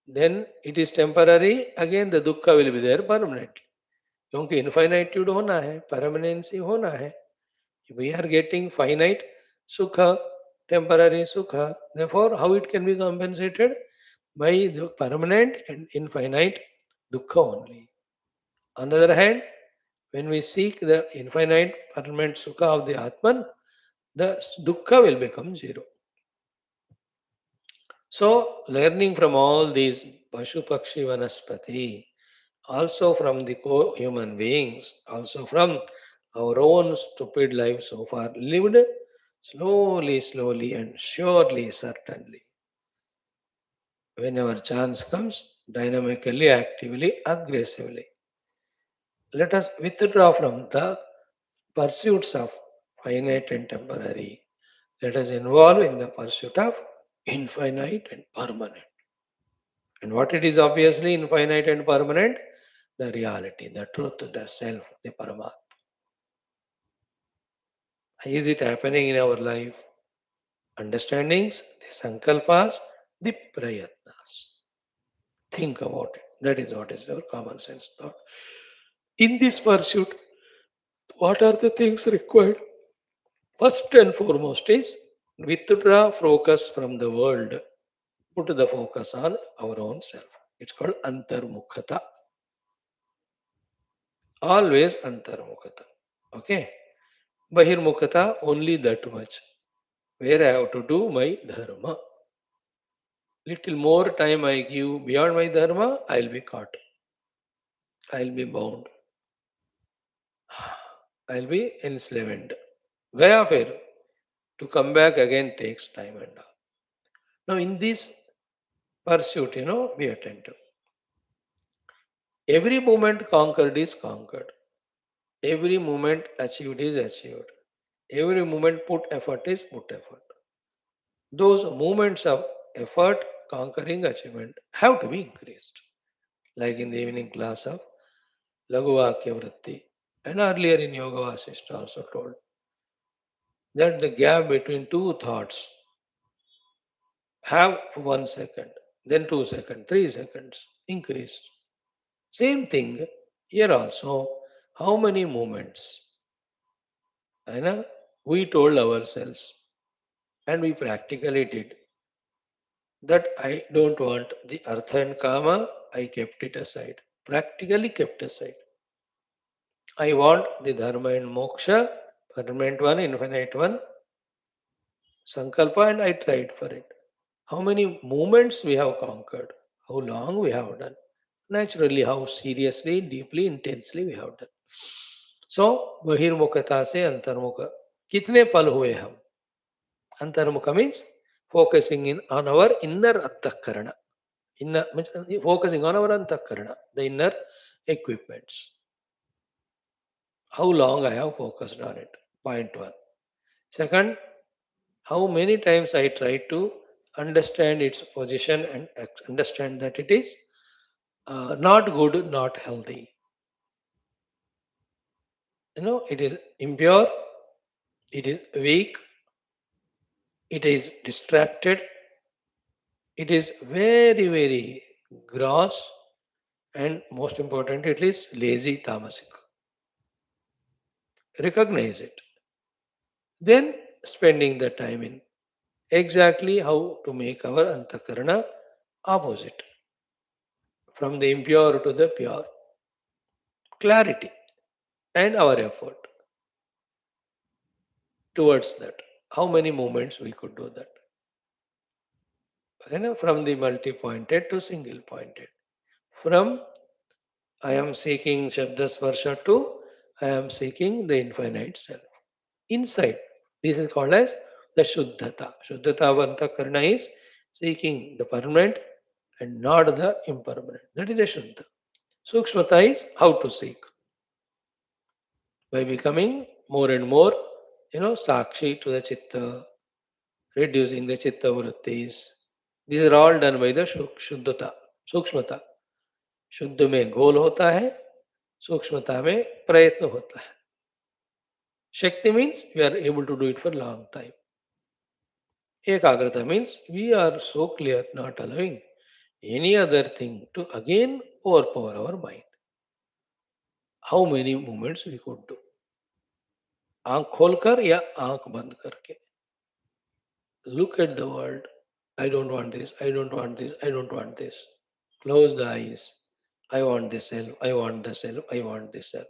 Then it is temporary, again the dukkha will be there permanently. क्योंकि इनफाइनाइट्यूड होना है, permanency होना है. We are getting finite sukha, temporary sukha. Therefore, how it can be compensated? By the permanent and infinite dukkha only. On the other hand, when we seek the infinite permanent sukha of the Atman, the dukkha will become zero. So, learning from all these Pashu Pakshi Vanaspati, also from the human beings, also from our own stupid life so far lived, slowly, and surely, certainly. Whenever chance comes, dynamically, actively, aggressively. Let us withdraw from the pursuits of finite and temporary. Let us involve in the pursuit of infinite and permanent. And what it is obviously infinite and permanent? The reality, the truth, the self, the Paramatma. Is it happening in our life? Understandings, the sankalpas, the prayatnas. Think about it. That is what is our common sense thought. In this pursuit, what are the things required? First and foremost is withdraw focus from the world. Put the focus on our own self. It's called antarmukhata. Always antarmukhata. Okay. Bahirmukhata, only that much. Where I have to do my dharma. Little more time I give beyond my dharma, I'll be caught. I'll be bound. I'll be enslaved. Gaya fir. To come back again takes time and all. Now in this pursuit, be attentive. Every moment conquered is conquered. Every moment achieved is achieved. Every moment put effort is put effort. Those moments of effort, conquering achievement have to be increased. Like in the evening class of Laguvakya Vritti. And earlier in Yoga Vasishta also told that the gap between two thoughts have 1 second, then 2 seconds, 3 seconds increased. Same thing here also. How many moments? We told ourselves and we practically did that I don't want the artha and kama, I kept it aside. Practically kept aside. I want the dharma and moksha, permanent one, infinite one, sankalpa, and I tried for it. How many moments we have conquered? How long we have done? Naturally, how seriously, deeply, intensely we have done. So, बहिर्मुखता से अंतर्मुख कितने पल हुए हम? Antarmukha means focusing in on our inner antakarana. Inner means focusing on our antakarana, the inner equipments. How long I have focused on it? Point one. Second, how many times I try to understand its position and understand that it is not good, not healthy. It is impure, it is weak, it is distracted, it is very, very gross, and most important, it is lazy tamasic. Recognize it. Then spending the time in exactly how to make our antakarana opposite. From the impure to the pure. Clarity and our effort towards that. How many moments we could do that? From the multi-pointed to single-pointed. From I am seeking Shabda Sparsha too. I am seeking the infinite self. Inside. This is called as the Shuddhata. Shuddhata of Antakarna is seeking the permanent and not the impermanent. That is the Shuddha. Sukshmata is how to seek. By becoming more and more, Sakshi to the Chitta, reducing the Chitta Vrittis. These are all done by the Shuddhata, Sukshmata. शुद्ध में गोल होता है, सूक्ष्मता में प्रयत्न होता है. Shakti means we are able to do it for long time. Ekagrata means we are so clear not allowing any other thing to again overpower our mind. How many movements we could do, आंख खोलकर या आंख बंद करके. Look at the world. I don't want this, I don't want this, I don't want this. Close the eyes. I want this self, I want the self, I want this self.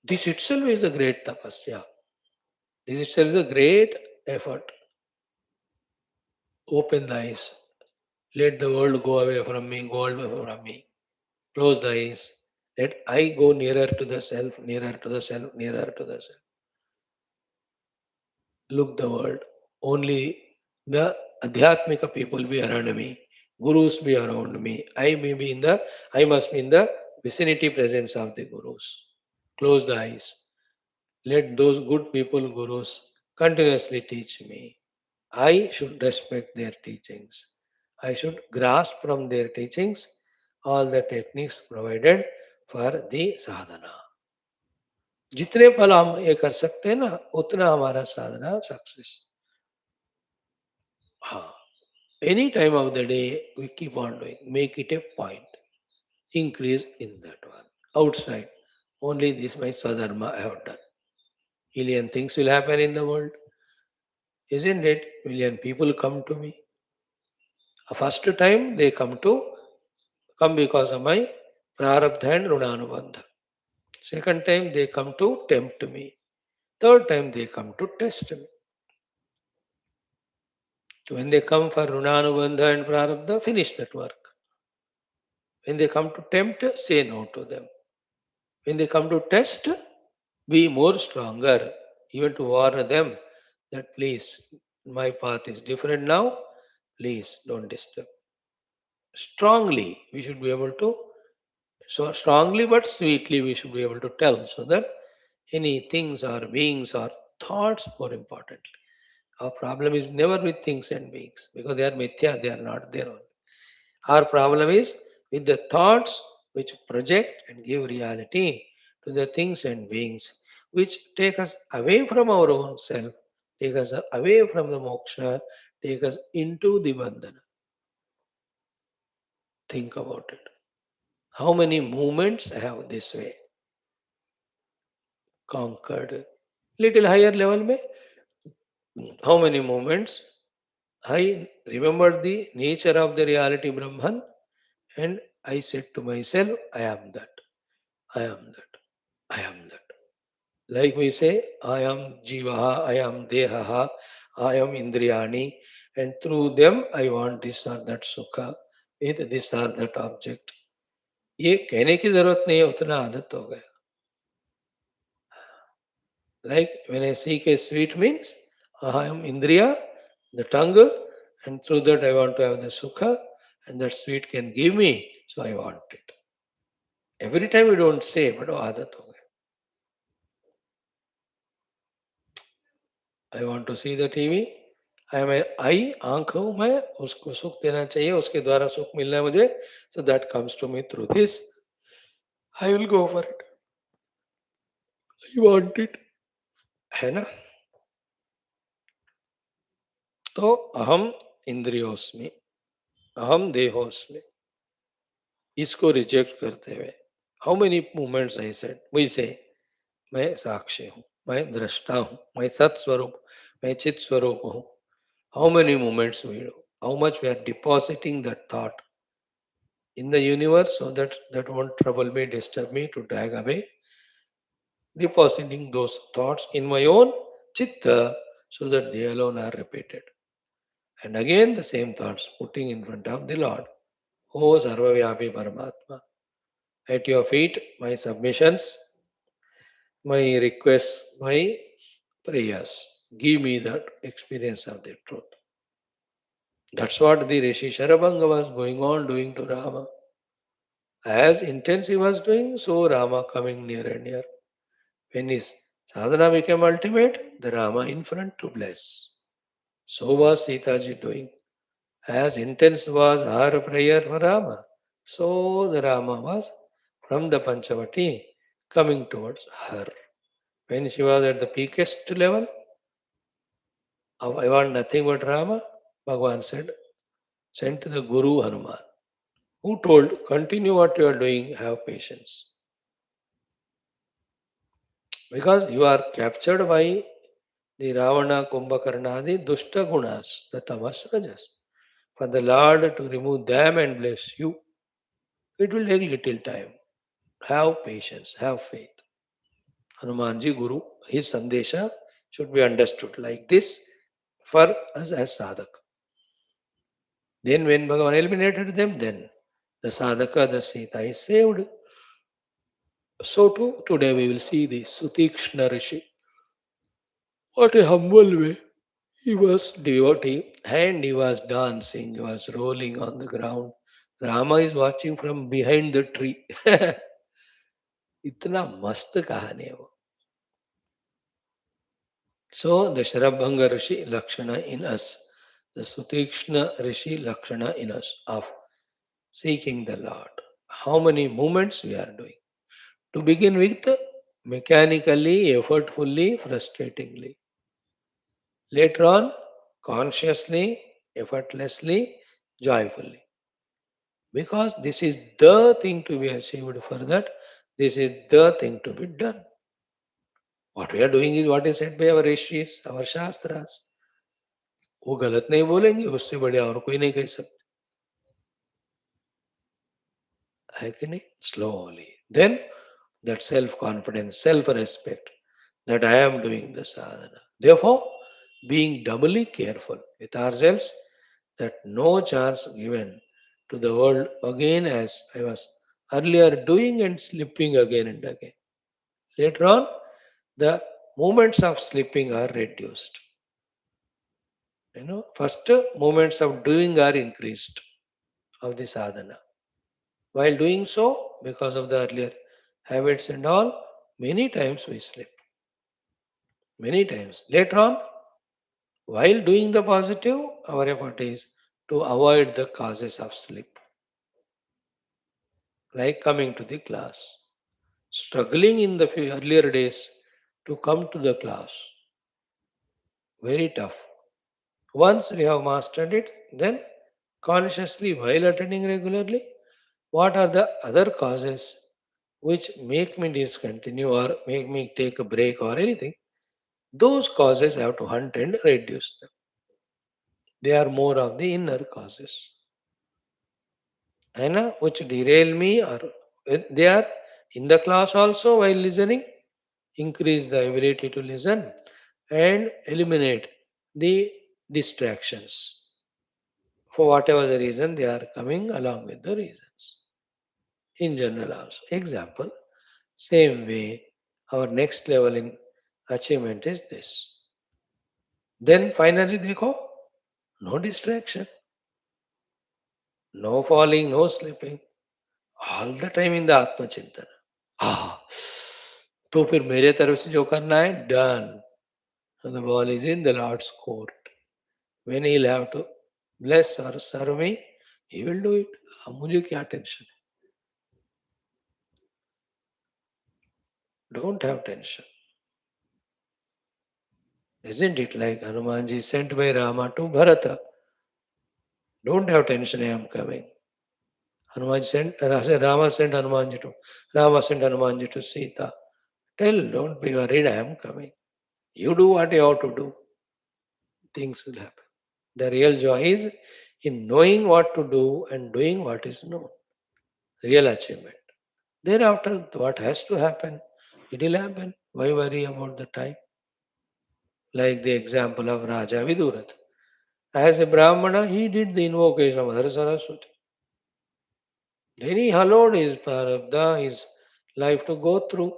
This itself is a great tapasya. This itself is a great effort. Open the eyes. Let the world go away from me, go away from me. Close the eyes. Let I go nearer to the self, nearer to the self, nearer to the self. Look the world. Only the Adhyatmika people be around me. Gurus be around me. I must be in the vicinity presence of the Gurus. Close the eyes. Let those good people, Gurus, continuously teach me. I should respect their teachings. I should grasp from their teachings all the techniques provided for the sadhana. जितने पल हम ये कर सकते हैं ना, उतना हमारा साधना सक्सेस. हाँ, any time of the day we keep on doing, make it a point, increase in that one. Outside, only this my swadharma I have done. Million things will happen in the world, isn't it? Million people come to me. First time they come because of my prarabdha and runanubandha. Second time they come to tempt me. Third time they come to test me. So when they come for runanubandha and prarabdha, finish that work. When they come to tempt, say no to them. When they come to test, be more stronger, even to warn them that please, my path is different now. Please don't disturb. Strongly, we should be able to, so strongly but sweetly, we should be able to tell so that any things or beings or thoughts, more importantly. Our problem is never with things and beings because they are mithya, they are not their own. Our problem is with the thoughts which project and give reality to the things and beings, which take us away from our own self, take us away from the moksha, take us into the bandhana. Think about it. How many movements I have this way conquered? Little higher level mein, how many moments I remembered the nature of the reality Brahman and I said to myself, I am that, I am that, I am that. Like we say, I am Jivaha, I am Dehaha, I am Indriyani, and through them I want this or that Sukha with this or that object. ये कहने की जरूरत नहीं है, उतना आदत हो गया. Like when I seek a sweet means, I am Indriya, the tongue, and through that I want to have the Sukha, and that sweet can give me, so I want it. Every time we don't say, but वो आदत हो गया. I want to see the TV. आई आंख हूं मैं, उसको सुख देना चाहिए, उसके द्वारा सुख मिलना है मुझे. So that comes to me through this. I will go for it. I want it. है ना? तो अहम इंद्रियोस्मि, अहम देहोस्मि, इसको रिजेक्ट करते हुए how many movements I said we say मैं साक्षी हूँ, मैं दृष्टा हूँ, मैं सत्स्वरूप, मैं चित स्वरूप हूँ. How many movements we do, how much we are depositing that thought in the universe so that won't trouble me, disturb me, to drag away. Depositing those thoughts in my own chitta so that they alone are repeated. And again the same thoughts putting in front of the Lord. Oh Sarvavyapi Paramatma. At your feet, my submissions, my requests, my prayers. Give me that experience of the truth. That's what the Rishi Sharabhanga was going on doing to Rama. As intense he was doing, so Rama coming near and near. When his sadhana became ultimate, the Rama in front to bless. So was Sita ji doing. As intense was her prayer for Rama, so the Rama was from the Panchavati coming towards her. When she was at the peakest level, I want nothing but Rama, Bhagavan said, sent the Guru Hanuman, who told, continue what you are doing, have patience. Because you are captured by the Ravana, Kumbhakarnadi, Dushta Gunas, the Tamas Rajas. For the Lord to remove them and bless you, it will take little time. Have patience, have faith. Hanumanji Guru, his Sandesha should be understood like this for us as sadhak. Then when Bhagavan eliminated them, then the sadhaka, the Sita is saved. So too, today we will see the Sutikshna Rishi. What a humble way. He was devotee and he was dancing, he was rolling on the ground. Rama is watching from behind the tree. इतना मस्त कहानी है वो. So the Sharabhanga Rishi Lakshana in us, the Sutikshna Rishi Lakshana in us of seeking the Lord. How many movements we are doing? To begin with, mechanically, effortfully, frustratingly. Later on, consciously, effortlessly, joyfully. Because this is the thing to be achieved for that, this is the thing to be done. What we are doing is what is said by our rishis, our shastras. वो गलत नहीं बोलेंगे, उससे बढ़िया और कोई नहीं कह सकते, है कि नहीं? Slowly. Then that self-confidence, self-respect that I am doing the sadhana. Therefore, being doubly careful with ourselves that no chance given to the world again as I was earlier doing and slipping again and again. Later on, the moments of slipping are reduced. First moments of doing are increased of the sadhana. While doing so, because of the earlier habits and all, many times we slip. Many times. Later on, while doing the positive, our effort is to avoid the causes of slip. Like coming to the class. Struggling in the earlier days to come to the class. Very tough. Once we have mastered it, then consciously while attending regularly, what are the other causes which make me discontinue or make me take a break or anything? Those causes have to hunt and reduce them. They are more of the inner causes. Which derail me or they are in the class also while listening, increase the ability to listen and eliminate the distractions. For whatever the reason, they are coming along with the reasons. In general also. Example, same way, our next level in achievement is this. Then finally, देखो, no distraction, no falling, no slipping. All the time in the Atma Chintan. हाँ, तो फिर मेरे तरफ से जो करना है, done. So the ball is in the Lord's court. When he'll have to bless or serve me, he will do it. अब मुझे क्या टेंशन है? Don't have tension. Isn't it like Hanumanji sent by Rama to Bharata? Don't have tension, I am coming. Rama sent Hanumanji to Sita. Tell, don't be worried, I am coming. You do what you have to do. Things will happen. The real joy is in knowing what to do and doing what is known. Real achievement. Thereafter, what has to happen, it will happen. Why worry about the time? Like the example of Raja Vidurat. As a Brahmana, he did the invocation of Mother Saraswati. Then he allowed his Prarabdha, his life to go through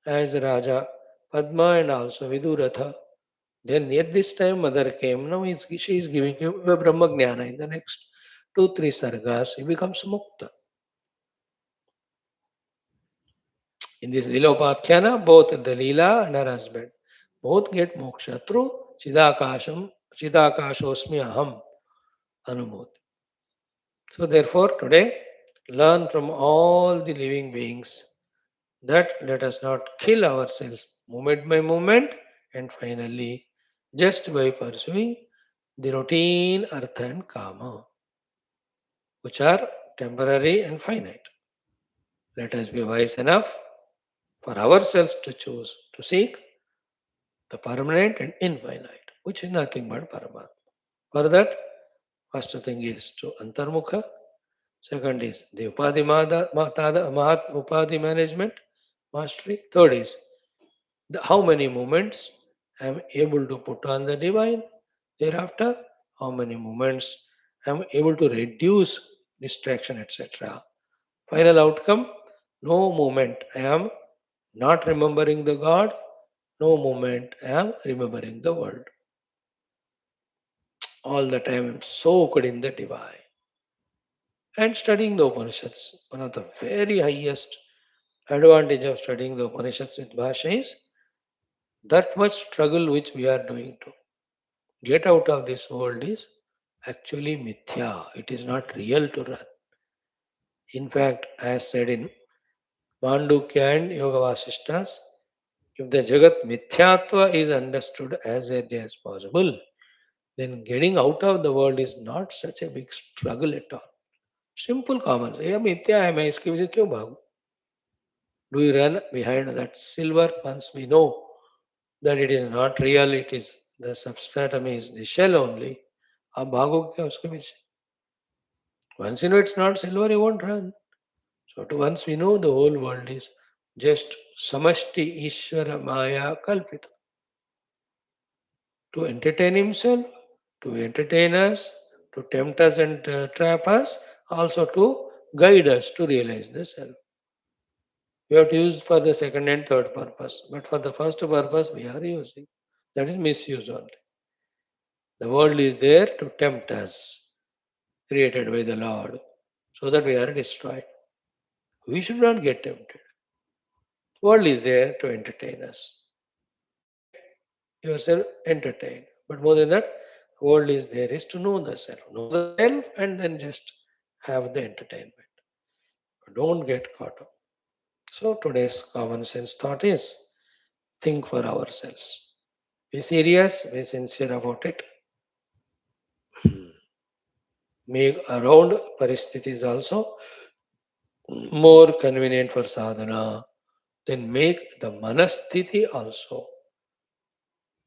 as Raja Padma and also Viduratha. Then at this time mother came. Now she is giving him a Brahma Jnana. In the next 2-3 sargas, he becomes Mukta. In this Lila both the Leela and her husband both get moksha through Chidakashosmi Aham Anubhuti. So therefore today learn from all the living beings that let us not kill ourselves moment by moment and finally just by pursuing the routine artha and kama, which are temporary and finite. Let us be wise enough for ourselves to choose to seek the permanent and infinite, which is nothing but Paramatma. For that, first thing is to Antarmukha, second is the Upadhi management, mastery, third is how many moments I am able to put on the divine, thereafter, how many moments I am able to reduce distraction, etc. Final outcome, no moment I am not remembering the God, no moment I am remembering the world. All the time I am soaked in the divine. And studying the Upanishads, one of the very highest advantage of studying the Upanishads with Bhasha is that much struggle which we are doing to get out of this world is actually mithya. It is not real to run. In fact, as said in Mandukya and Yoga Vasishtas, if the Jagat Mithyatva is understood as early as possible, then getting out of the world is not such a big struggle at all. Simple common sense. ये मिथ्या है मैं इसके पीछे क्यों भागूं? Do we run behind that silver once we know that it is not real, it is the substratum is the shell only. आप भागोगे क्या उसके पीछे? Once you know it's not silver, you won't run. So to once we know the whole world is just samashti Ishvara Maya Kalpita. To entertain himself, to entertain us, to tempt us and trap us, also to guide us to realize the self. We have to use for the second and third purpose, but for the first purpose we are using. That is misuse only. The world is there to tempt us, created by the Lord, so that we are destroyed. We should not get tempted. World is there to entertain us. Get yourself entertained. But more than that, world is there is to know the self. Know the self and then just have the entertainment. Don't get caught up. So today's common sense thought is think for ourselves. Be serious, be sincere about it. Make around paristhiti also more convenient for sadhana. Then make the manasthiti also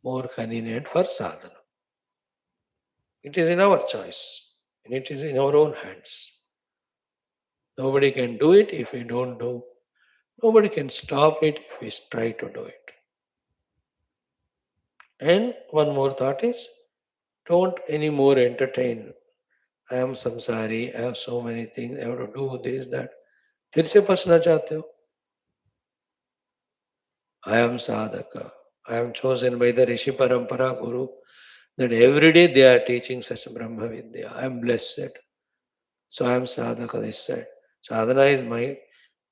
more convenient for sadhana. It is in our choice and it is in our own hands. Nobody can do it if we don't do. Nobody can stop it if we try to do it. And one more thought is don't anymore entertain. I am samsari, I have so many things, I have to do this, that. फिर से फंसना चाहते हो? I am sadhaka. I am chosen by the Rishi Parampara Guru that every day they are teaching such Brahma Vidya. I am blessed. So I am sadhaka, they said. Sadhana is my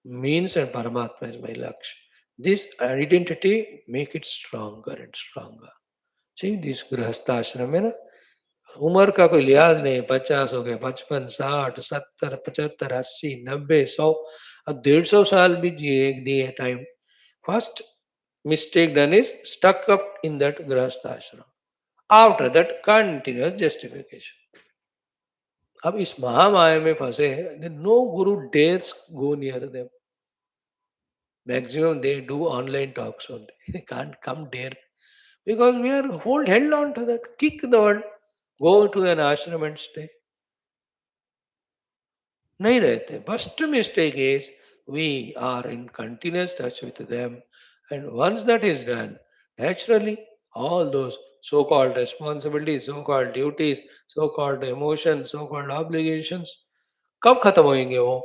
means and Paramatma is my lakshya. This identity make it stronger and stronger. See, this गृहस्थ आश्रम है ना, उम्र का कोई लिहाज नहीं, 50 हो गए, 55, 60, 70, 75, 80, 90, 100, अब 150 साल भी जिए दिए time. First mistake done is stuck up in that grahastha ashram. After that, continuous justification. अब इस महामाया में फंसे हैं, then no guru dares go near them. Maximum they do online talks only. They can't come there because we are held on to that. Kick the world. Go to an ashram and stay. नहीं रहते. First mistake is we are in continuous touch with them, and once that is done, naturally all those so-called responsibilities, so-called duties, so-called emotions, so-called obligations कब खत्म होंगे वो?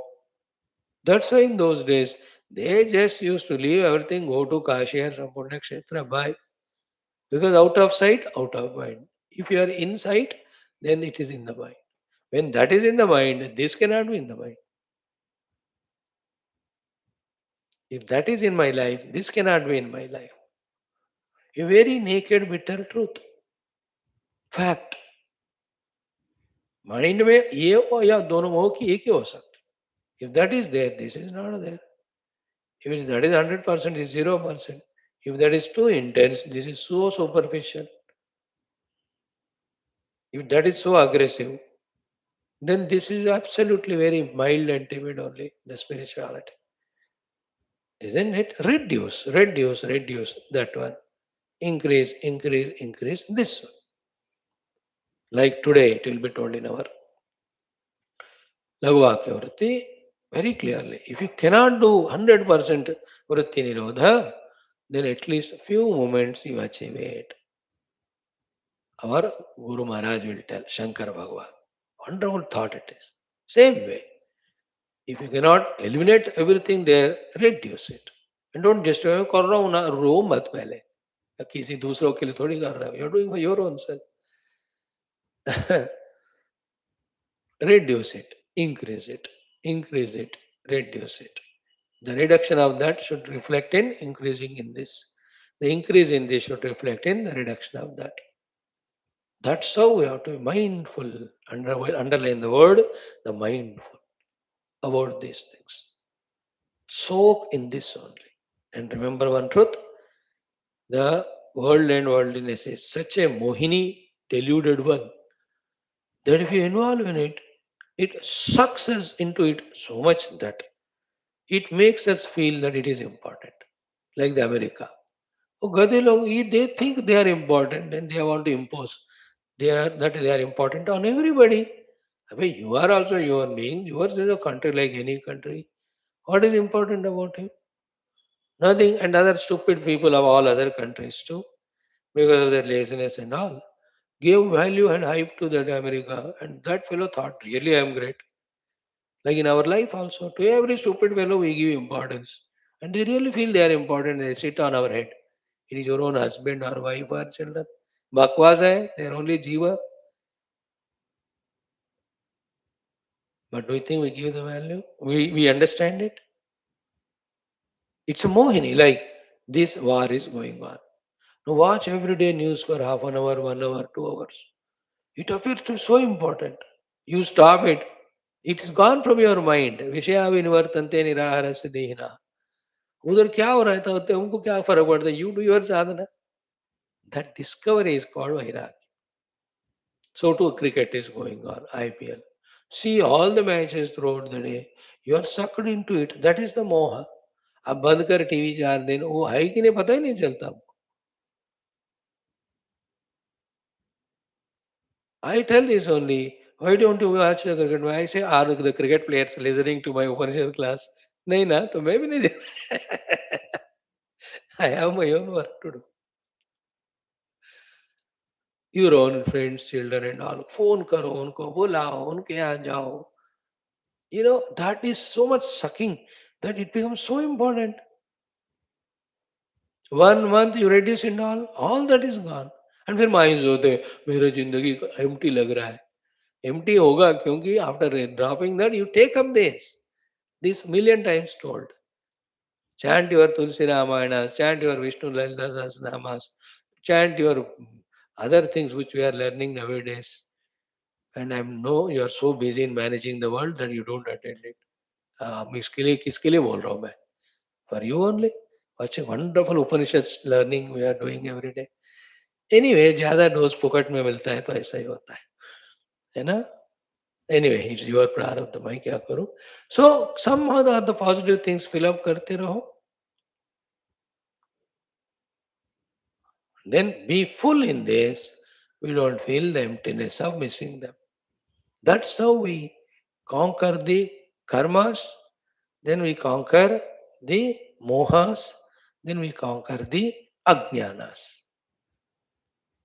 That's why in those days, they just used to leave everything, go to Kashi or some Kshetra, bye. Because out of sight, out of mind. If you are in sight, then it is in the mind. When that is in the mind, this cannot be in the mind. If that is in my life, this cannot be in my life. A very naked, bitter truth. Fact. Mind में ये हो या दोनों हो कि एक ही हो सकते. If that is there, this is not there. If that is 100%, is 0%. If that is too intense, this is so superficial. If that is so aggressive, then this is absolutely very mild and timid only, the spirituality. Isn't it? Reduce, reduce, reduce that one. Increase, increase, increase this one. Like today, it will be told in our Laguvakya Vritti very clearly. If you cannot do 100% Vritti Nirodha, then at least a few moments you achieve it. Our Guru Maharaj will tell, Shankara Bhagwan. Wonderful thought it is. Same way. If you cannot eliminate everything there, reduce it. And don't just कर रहा हूँ ना रो मत पहले किसी दूसरों के लिए थोड़ी कर रहा हो. You're doing for your own self. Reduce it, increase it, reduce it. The reduction of that should reflect in increasing in this. The increase in this should reflect in the reduction of that. That's how we have to be mindful. Underline the word, the mindful about these things. Soak in this only. And remember one truth, the world and worldliness is such a mohini, deluded one, that if you involve in it, it sucks us into it so much that it makes us feel that it is important. Like the America. Oh, गधे लोग, they think they are important and they want to impose they are important on everybody. I mean, you are also a human being. Yours is a country like any country. What is important about him? Nothing. And other stupid people of all other countries too, because of their laziness and all, gave value and hype to that America. And that fellow thought, really, I am great. Like in our life also, to every stupid fellow we give importance. And they really feel they are important. They sit on our head. It is your own husband or wife or children. Bakwas hai, they are only jiva. But do you think we give the value? We understand it? It's a mohini, like this war is going on. Now watch everyday news for half an hour, 1 hour, 2 hours. It appears to be so important. You stop it. It is gone from your mind. विषया विनिवर्तन्ते निराहारस्य देहिनः. उधर क्या हो रहा था उनको क्या फर्क पड़ता है? You do your sadhana. That discovery is called vairagya. So too cricket is going on, IPL. See all the matches throughout the day. You are sucked into it. That is the moha. अब बंद कर TV 4 दिन वो है कि नहीं पता ही नहीं चलता. I tell this only. Why don't you watch the cricket? I say, are the cricket players listening to my Upanishad class? नहीं ना तो मैं भी नहीं दे. I have my own work to do. Your own friends, children and all. Phone करो उनको बुलाओ उनके यहाँ जाओ. That is so much sucking that it becomes so important. 1 month you reduce and all that is gone. And फिर mines होते हैं मेरा जिंदगी empty लग रहा है. Empty होगा क्योंकि after dropping that you take up this million times told. Chant your Tulsi Ramayana, chant your Vishnu Lalita Sahasranamas, chant your other things which we are learning nowadays. And I know you are so busy in managing the world that you don't attend it. इसके लिए किसके लिए बोल रहा हूँ मैं? For you only. Such a wonderful Upanishads learning we are doing every day. Anyway, ज़्यादा dose फुकट में मिलता है तो ऐसा ही होता है ना? Anyway, it's your प्रारब्ध, मैं क्या करूँ? So somehow the positive things fill up करते रहो. Then be full in this. We don't feel the emptiness of missing them. That's how we conquer the karmas. Then we conquer the mohas. Then we conquer the ajnanas.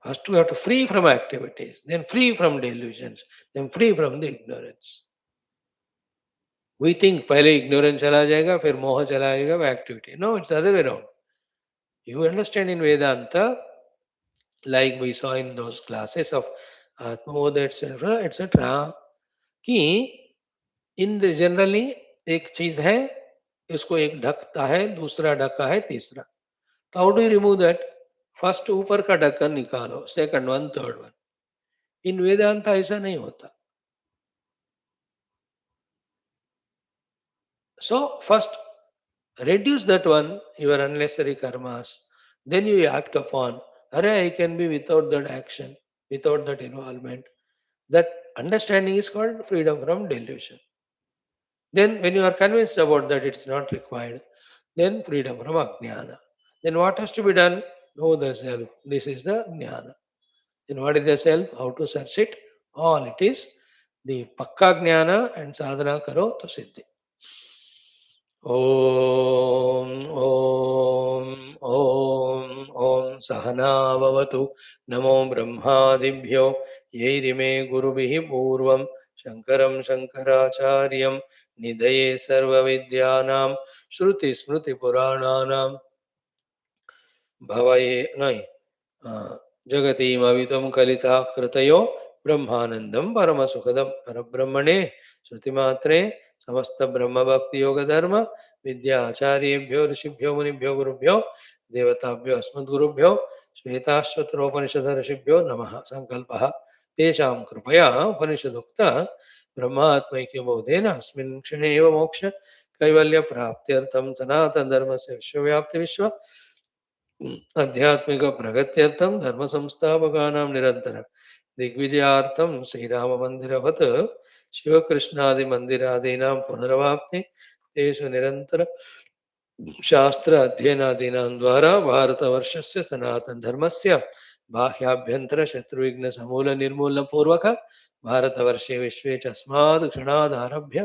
First we have to free from activities, then free from delusions, then free from the ignorance. We think पहले ignorance चला जाएगा फिर मोह चला जाएगा वो activity. No, it's the other way around. You understand in Vedanta, like we saw in those classes of Atmabodha, etc., etc., कि इन generally एक चीज है, इसको एक ढकता है, दूसरा ढका है, तीसरा. तो how do you remove that? First ऊपर का ढक्कन निकालो, सेकंड वन, थर्ड वन. इन वेदांत ऐसा नहीं होता. So first reduce that one, your unnecessary karmas. Then you act upon, Arey, I can be without that action, without that involvement. That understanding is called freedom from delusion. Then, when you are convinced about that it's not required, then freedom from ajnana. Then, what has to be done? Know the self. This is the jnana. Then, what is the self? How to search it? All it is the pakka jnana and sadhana karo to siddhi. ॐ ॐ ॐ ॐ सहनाववतु नमो ब्रह्मादिभ्यो यैरिमे गुरुभिः पूर्वं शङ्करं शङ्कराचार्यं निधये सर्वविद्यानां श्रुतिस्मृतिपुराणानां भवये नहि जगतीमवितुं कलिता कृतयो ब्रह्मानन्दं परमसुखदं परब्रह्मणे श्रुतिमात्रे समस्त ब्रह्म भक्ति योग धर्म विद्या आचार्येभ्यो ऋषिभ्यो मुनिभ्यो गुरुभ्यो देवताभ्यो अस्मद्गुरुभ्यो श्वेताश्वतरोपनिषद ऋषिभ्यो नमः. संकल्पः तेषां कृपया उपनिषदुक्त ब्रह्मात्मैक्य बोधेन अस्मिन् क्षणे एव मोक्ष कैवल्य प्राप्त्यर्थं सनातन धर्मस्य विश्वव्याप्ति विश्व आध्यात्मिक प्रगत्यर्थं धर्म संस्थापकानां निरंतर दिग्विजयार्थं श्रीराम मंदिरवत् शिवकृष्णादि मंदिरादीनां पुनरवाप्ति तेषु निरंतर शास्त्र अध्ययनादीनां द्वारा भारतवर्षस्य सनातन धर्मस्य बाह्याभ्यन्तर शत्रुविघ्न समूल निर्मूलन पूर्वक भारतवर्षे विश्वे च अस्मात् क्षणादारभ्य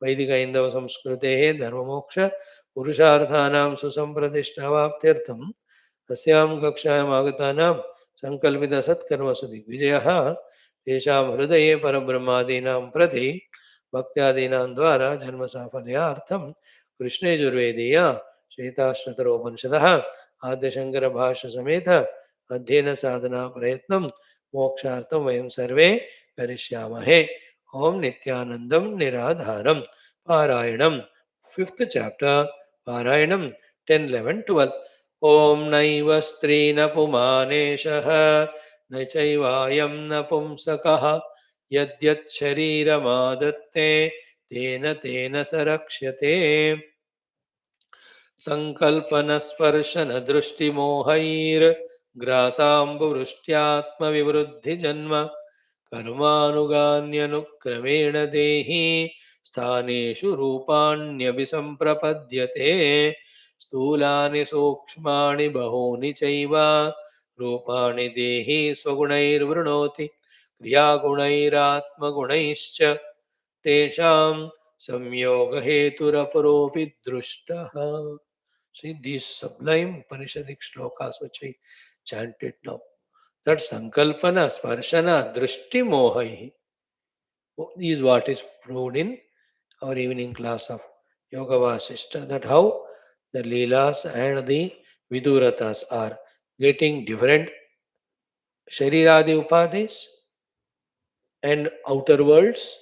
वैदिक ऐन्दव संस्कृतेः धर्ममोक्ष पुरुषार्थानां सुसंप्रतिष्ठावाप्त्यर्थं अस्यां कक्षायाम् आगतानां सङ्कल्पितसत्कर्मसु दिग्विजयः तेषां हृदये परब्रह्मादीनां प्रति भक्त्यादीनां द्वारा जन्मसाफल्यार्थं कृष्णयजुर्वेदीय श्वेताश्वतरोपनिषदः आद्यशङ्कर समेत अध्ययन साधना प्रयत्नं मोक्षार्थं वयं सर्वे करिष्यामहे. ओम नित्यानंदं निराधारं पारायणं 5th chapter पारायणं 10, 11, 12. ॐ नैव स्त्री न पुमानेशः न चैवायं न पुंसकः यद्यत् शरीरमादत्ते तेन तेन स रक्ष्यते. सङ्कल्पनस्पर्शनदृष्टिमोहैर्ग्रासाम्बुवृष्ट्यात्मविवृद्धिजन्म कर्मानुगान्यनुक्रमेण देहि स्थानेषु रूपाण्यभिसम्प्रपद्यते. स्थूलानि सूक्ष्माणि बहूनि चैव रूपाणि देहि स्वगुणैर्वृणोति क्रियागुणैरात्मगुणैश्च तेषां संयोगहेतुरपरोऽपि दृष्टः. See these sublime Upanishadic shlokas which we chanted now. That Sankalpana, Sparshana, Drishti Mohai is what is proved in our evening class of Yoga Vasishta. That how the Leelas and the Viduratas are getting different Shariradi Upadhis and outer worlds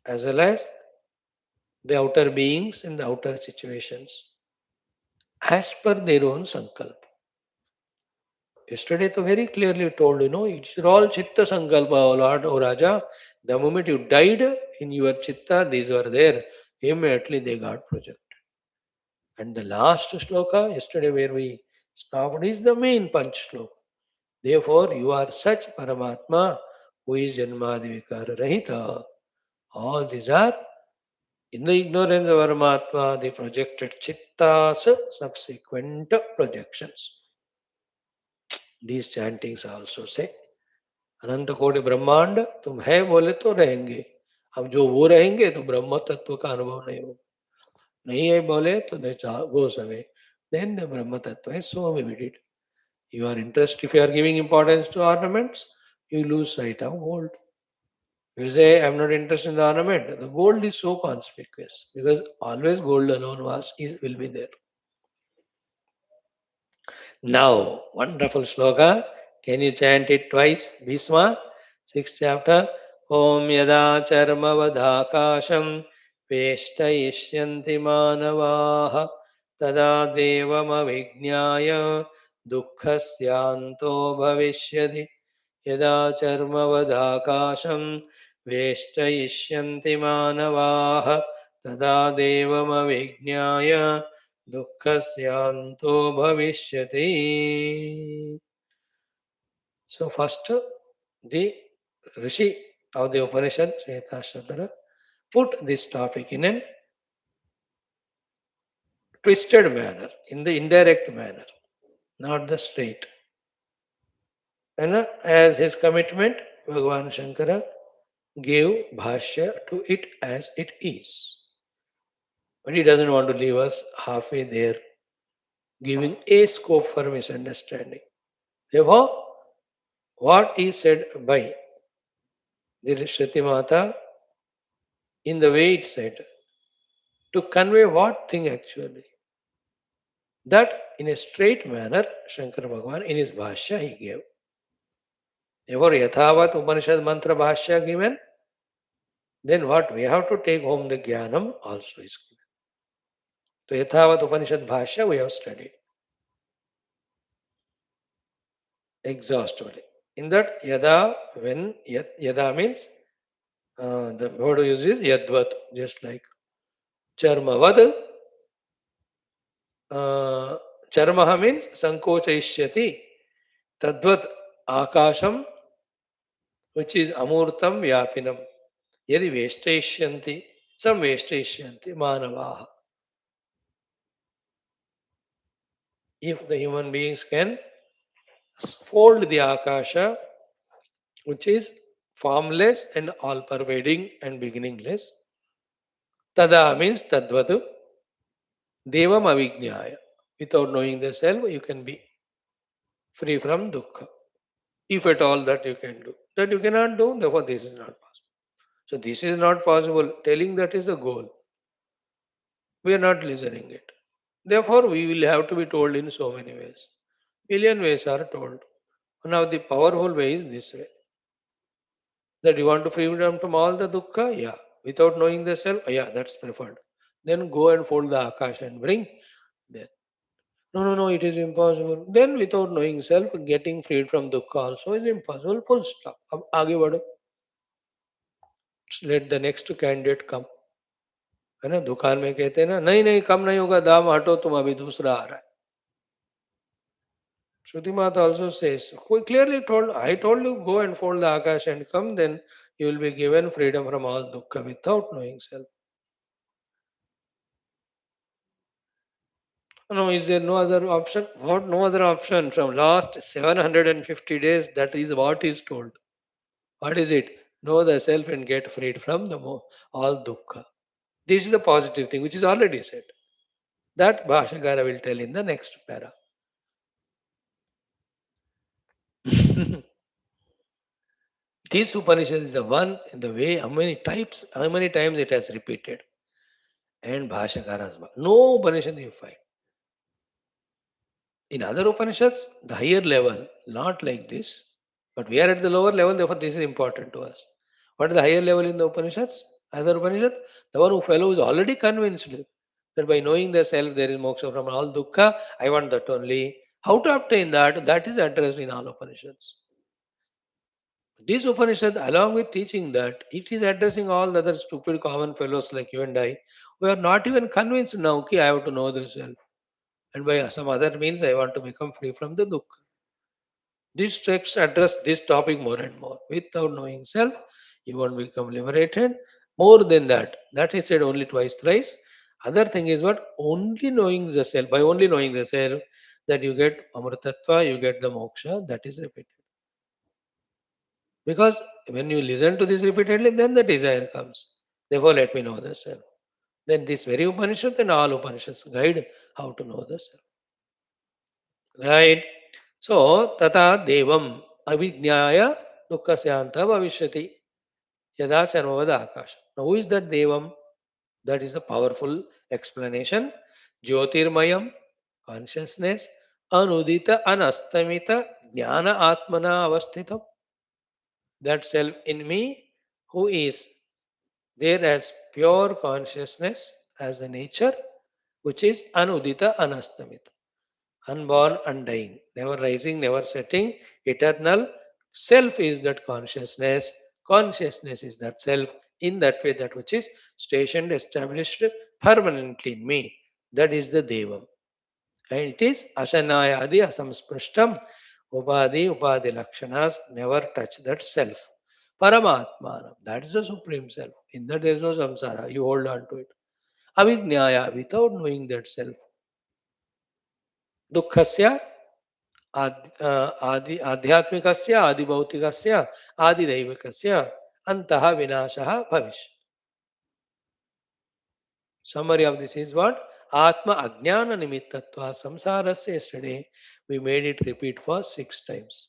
as well as the outer beings in the outer situations as per their own Sankalpa. Yesterday, so very clearly told, it's all Chitta Sankalpa, O Lord, O Raja. The moment you died in your Chitta, these were there. Immediately they got projected. And the last shloka, yesterday where we stopped, is the main Panch shloka. Therefore, you are such Paramatma who is Janmadi Vikara Rahita. All these are in the ignorance of Paramatma, the projected Chitta's subsequent projections. These chantings also say, अनंत कोटि ब्रह्मांड तुम है बोले तो रहेंगे, अब जो वो रहेंगे तो ब्रह्म तत्व का अनुभव नहीं होगा, नहीं है बोले तो they goes away, then the Brahma tattva is so vivid. Your interest, if you are giving importance to ornaments, you lose sight of gold. You say, I'm not interested in the ornament. The gold is so conspicuous because always gold alone will be there. Now, wonderful sloka. Can you chant it twice? Bhisma, 6th chapter. Om yada charma vadakasham peshtayishyanti manavaha tada devam avijnaya dukkhasyanto bhavishyati yada charma vadakasham वेष्टयिष्यन्ति मानवाः तदा देवमविज्ञाय दुःखस्यान्तो भविष्यति. So first, the Rishi of the Upanishad, Shwethashwathara, put this topic in a twisted manner, in the indirect manner, not the straight. And as his commitment, Bhagavan Shankara gave Bhashya to it as it is. But he doesn't want to leave us halfway there, giving a scope for misunderstanding. Therefore, what is said by the Shruti Mata in the way it said, to convey what thing actually? That in a straight manner, Shankara Bhagavan in his Bhashya he gave. Therefore, Yathavat Upanishad Mantra Bhashya given, then what? We have to take home the Jnanam also is given. So, Yathavat Upanishad Bhashya we have studied exhaustively. In that, Yada, when Yada means the word used is Yadvat, just like Charmavad. Charmaha means Sankochaishyati. Tadvat Akasham, which is Amurtam Vyapinam. Yadi Veshtaishyanti, some Veshtaishyanti, Manavaha. If the human beings can fold the Akasha, which is formless and all pervading and beginningless, Tada means Tadvatu, Devam Avijnaya. Without knowing the self, you can be free from dukkha. If at all that you can do. That you cannot do, therefore this is not possible. So this is not possible. Telling that is the goal. We are not listening it. Therefore, we will have to be told in so many ways. Million ways are told. One of the powerful ways is this way. That you want to freedom from all the dukkha? Yeah. Without knowing the self? Yeah, that's preferred. Then go and fold the akash and bring. Then no, it is impossible. Then without knowing self, getting freed from dukkha also is impossible. Full stop. अब आगे बढ़ो. Let the next candidate come. है ना, दुकान में कहते हैं ना, नहीं नहीं कम नहीं होगा, दाम हटो, तुम अभी दूसरा आ रहा है. Shruti Mata also says, clearly told, I told you, go and fold the Akash and come, then you will be given freedom from all dukkha without knowing self. No, is there no other option? What no other option? From last 750 days, that is what is told. What is it? Know the self and get freed from all dukkha. This is the positive thing which is already said. That Bhashagara will tell in the next para. This Upanishad is the one in the way how many times it has repeated. And Bhashakara's no Upanishad you find. In other Upanishads, the higher level, not like this, but we are at the lower level, therefore this is important to us. What is the higher level in the Upanishads? Other Upanishad, the one who fellow is already convinced that by knowing the self there is moksha from all dukkha, I want that only. How to obtain that? That is addressed in all Upanishads. This Upanishad, along with teaching that, it is addressing all the other stupid common fellows like you and I, who are not even convinced now, okay, I have to know the self. And by some other means, I want to become free from the dukkha. These texts address this topic more and more. Without knowing self, you won't become liberated. More than that, that is said only twice, thrice. Other thing is what? Only knowing the self, by only knowing the self, that you get amritattva, you get the moksha, that is repeated. Because when you listen to this repeatedly, then the desire comes. Therefore, let me know the self. Then this very Upanishad and all Upanishads guide how to know the self. Right? So, tata devam avijnaya dukkhasyanta bhavishyati. Yada Charmavada Akasha. Now, who is that Devam? That is a powerful explanation. Jyotirmayam, consciousness, anudita anastamita jnana atmana avasthitam. That self in me who is there as pure consciousness as a nature, which is anudita anastamita, unborn, undying, never rising, never setting, eternal. Self is that consciousness. Consciousness is that self. In that way, that which is stationed, established permanently in me. That is the Devam. And it is Ashanayadi Asamsprishtam. Upadhi Lakshanas never touch that self. Paramatmanam. That is the Supreme Self. In that there is no samsara. You hold on to it. Avijnaya, without knowing that self. Dukkhasya आदि आध्यात्मिकस्य आदिभौतिकस्य आदिदैविकस्य अन्तः विनाशः भविष्य. Summary of this is what? Atma Ajnana Nimittatva Samsarasya. Yesterday we made it repeat for 6 times.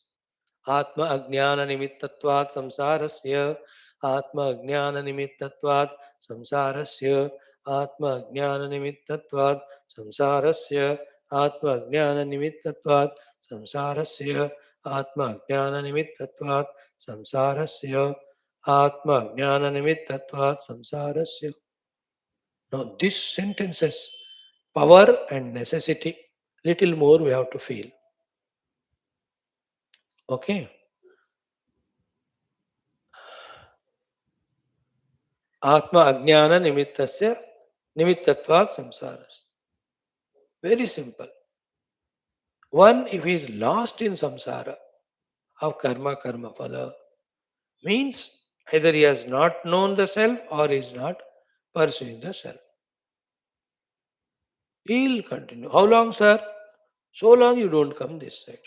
Atma Ajnana Nimittatvat Samsarasya. Atma Ajnana Nimittatvat Samsarasya. Atma Ajnana Nimittatvat Samsarasya. Atma Ajnana Nimittatvat Samsarasya. Atma Ajnana Nimittatvat Samsarasya. Atma Ajnana Nimittatvat Samsarasya. Now, this sentences power and necessity. Little more we have to feel. Okay. Atma Ajnana Nimittasya Nimittatvat Samsaras. Very simple. One, if he is lost in samsara of karma, karma phala, means either he has not known the self or is not pursuing the self. He'll continue. How long, sir? So long you don't come this side.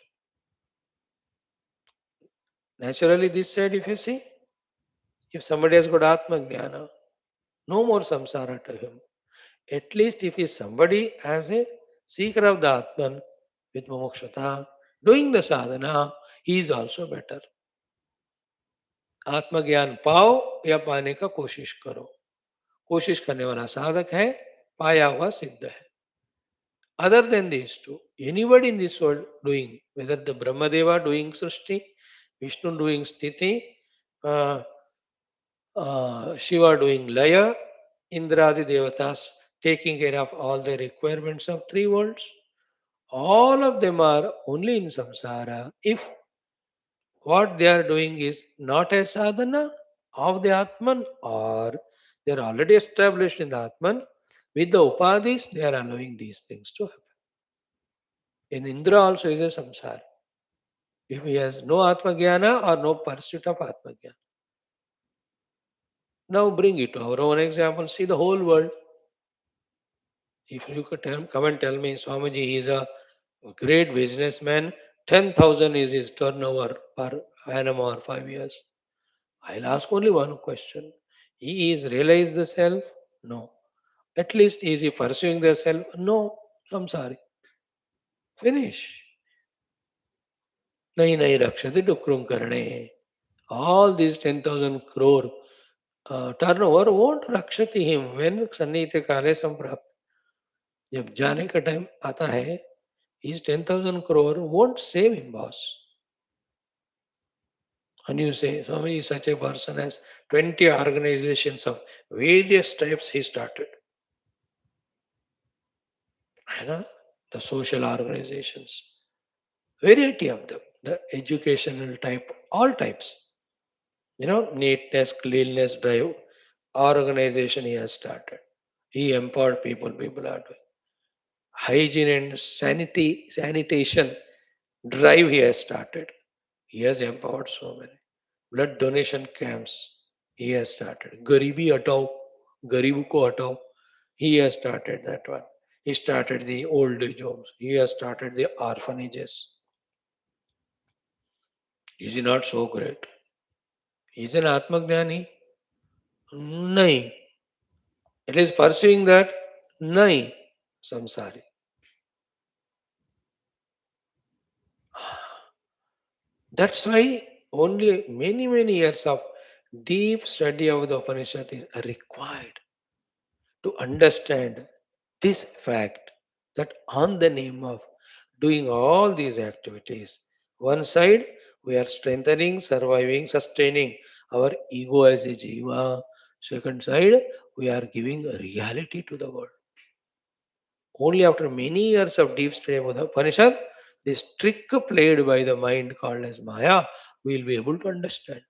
Naturally, this side, if you see, if somebody has got Atma Jnana, no more samsara to him. At least if he is somebody as a seeker of the Atman with mumukshata, doing the sadhana, he is also better. आत्मज्ञान पाओ या पाने का कोशिश करो. कोशिश करने वाला साधक है, पाया हुआ सिद्ध है. Other than these two, anybody in this world doing, whether the Brahmadeva doing Srishti, Vishnu doing Sthiti, uh, Shiva doing Laya, Indradi Devatas taking care of all the requirements of 3 worlds, all of them are only in samsara if what they are doing is not a sadhana of the Atman, or they are already established in the Atman. With the upadhis, they are allowing these things to happen. In Indra also is a samsara. If he has no Atma Jnana or no pursuit of Atma Jnana. Now bring it to our own example. See the whole world. If you could come and tell me, Swamiji is a great businessman, 10,000 is his turnover per annum or 5 years. I'll ask only one question. He is realized the self? No. At least is he pursuing the self? No. I'm sorry. Finish. Nahi nahi rakshati dukrum karne. All these 10,000 crore turnover won't rakshati him when sannite kale samprap. जब जाने का time आता है, his 10,000 crore won't save him, boss. And you say, Swami is such a person as 20 organizations of various types he started. The social organizations, variety of them, the educational type, all types. Neatness, cleanliness drive, organization he has started. He empowered people, people are doing. Hygiene and sanitation drive he has started. He has empowered so many. Blood donation camps he has started. Garibi Hatao, Garibu Ko Hatao, he has started that one. He started the old age homes. He has started the orphanages. Is he not so great? Is an Atmagnani? Nahi. At least pursuing that? Nahi. Samsari. That's why only many, many years of Deep study of the Upanishad is required to understand this fact that on the name of doing all these activities, one side we are strengthening, surviving, sustaining our ego as a jiva. Second side, we are giving a reality to the world. Only after many years of deep study of the Upanishad, this trick played by the mind called as Maya, we will be able to understand.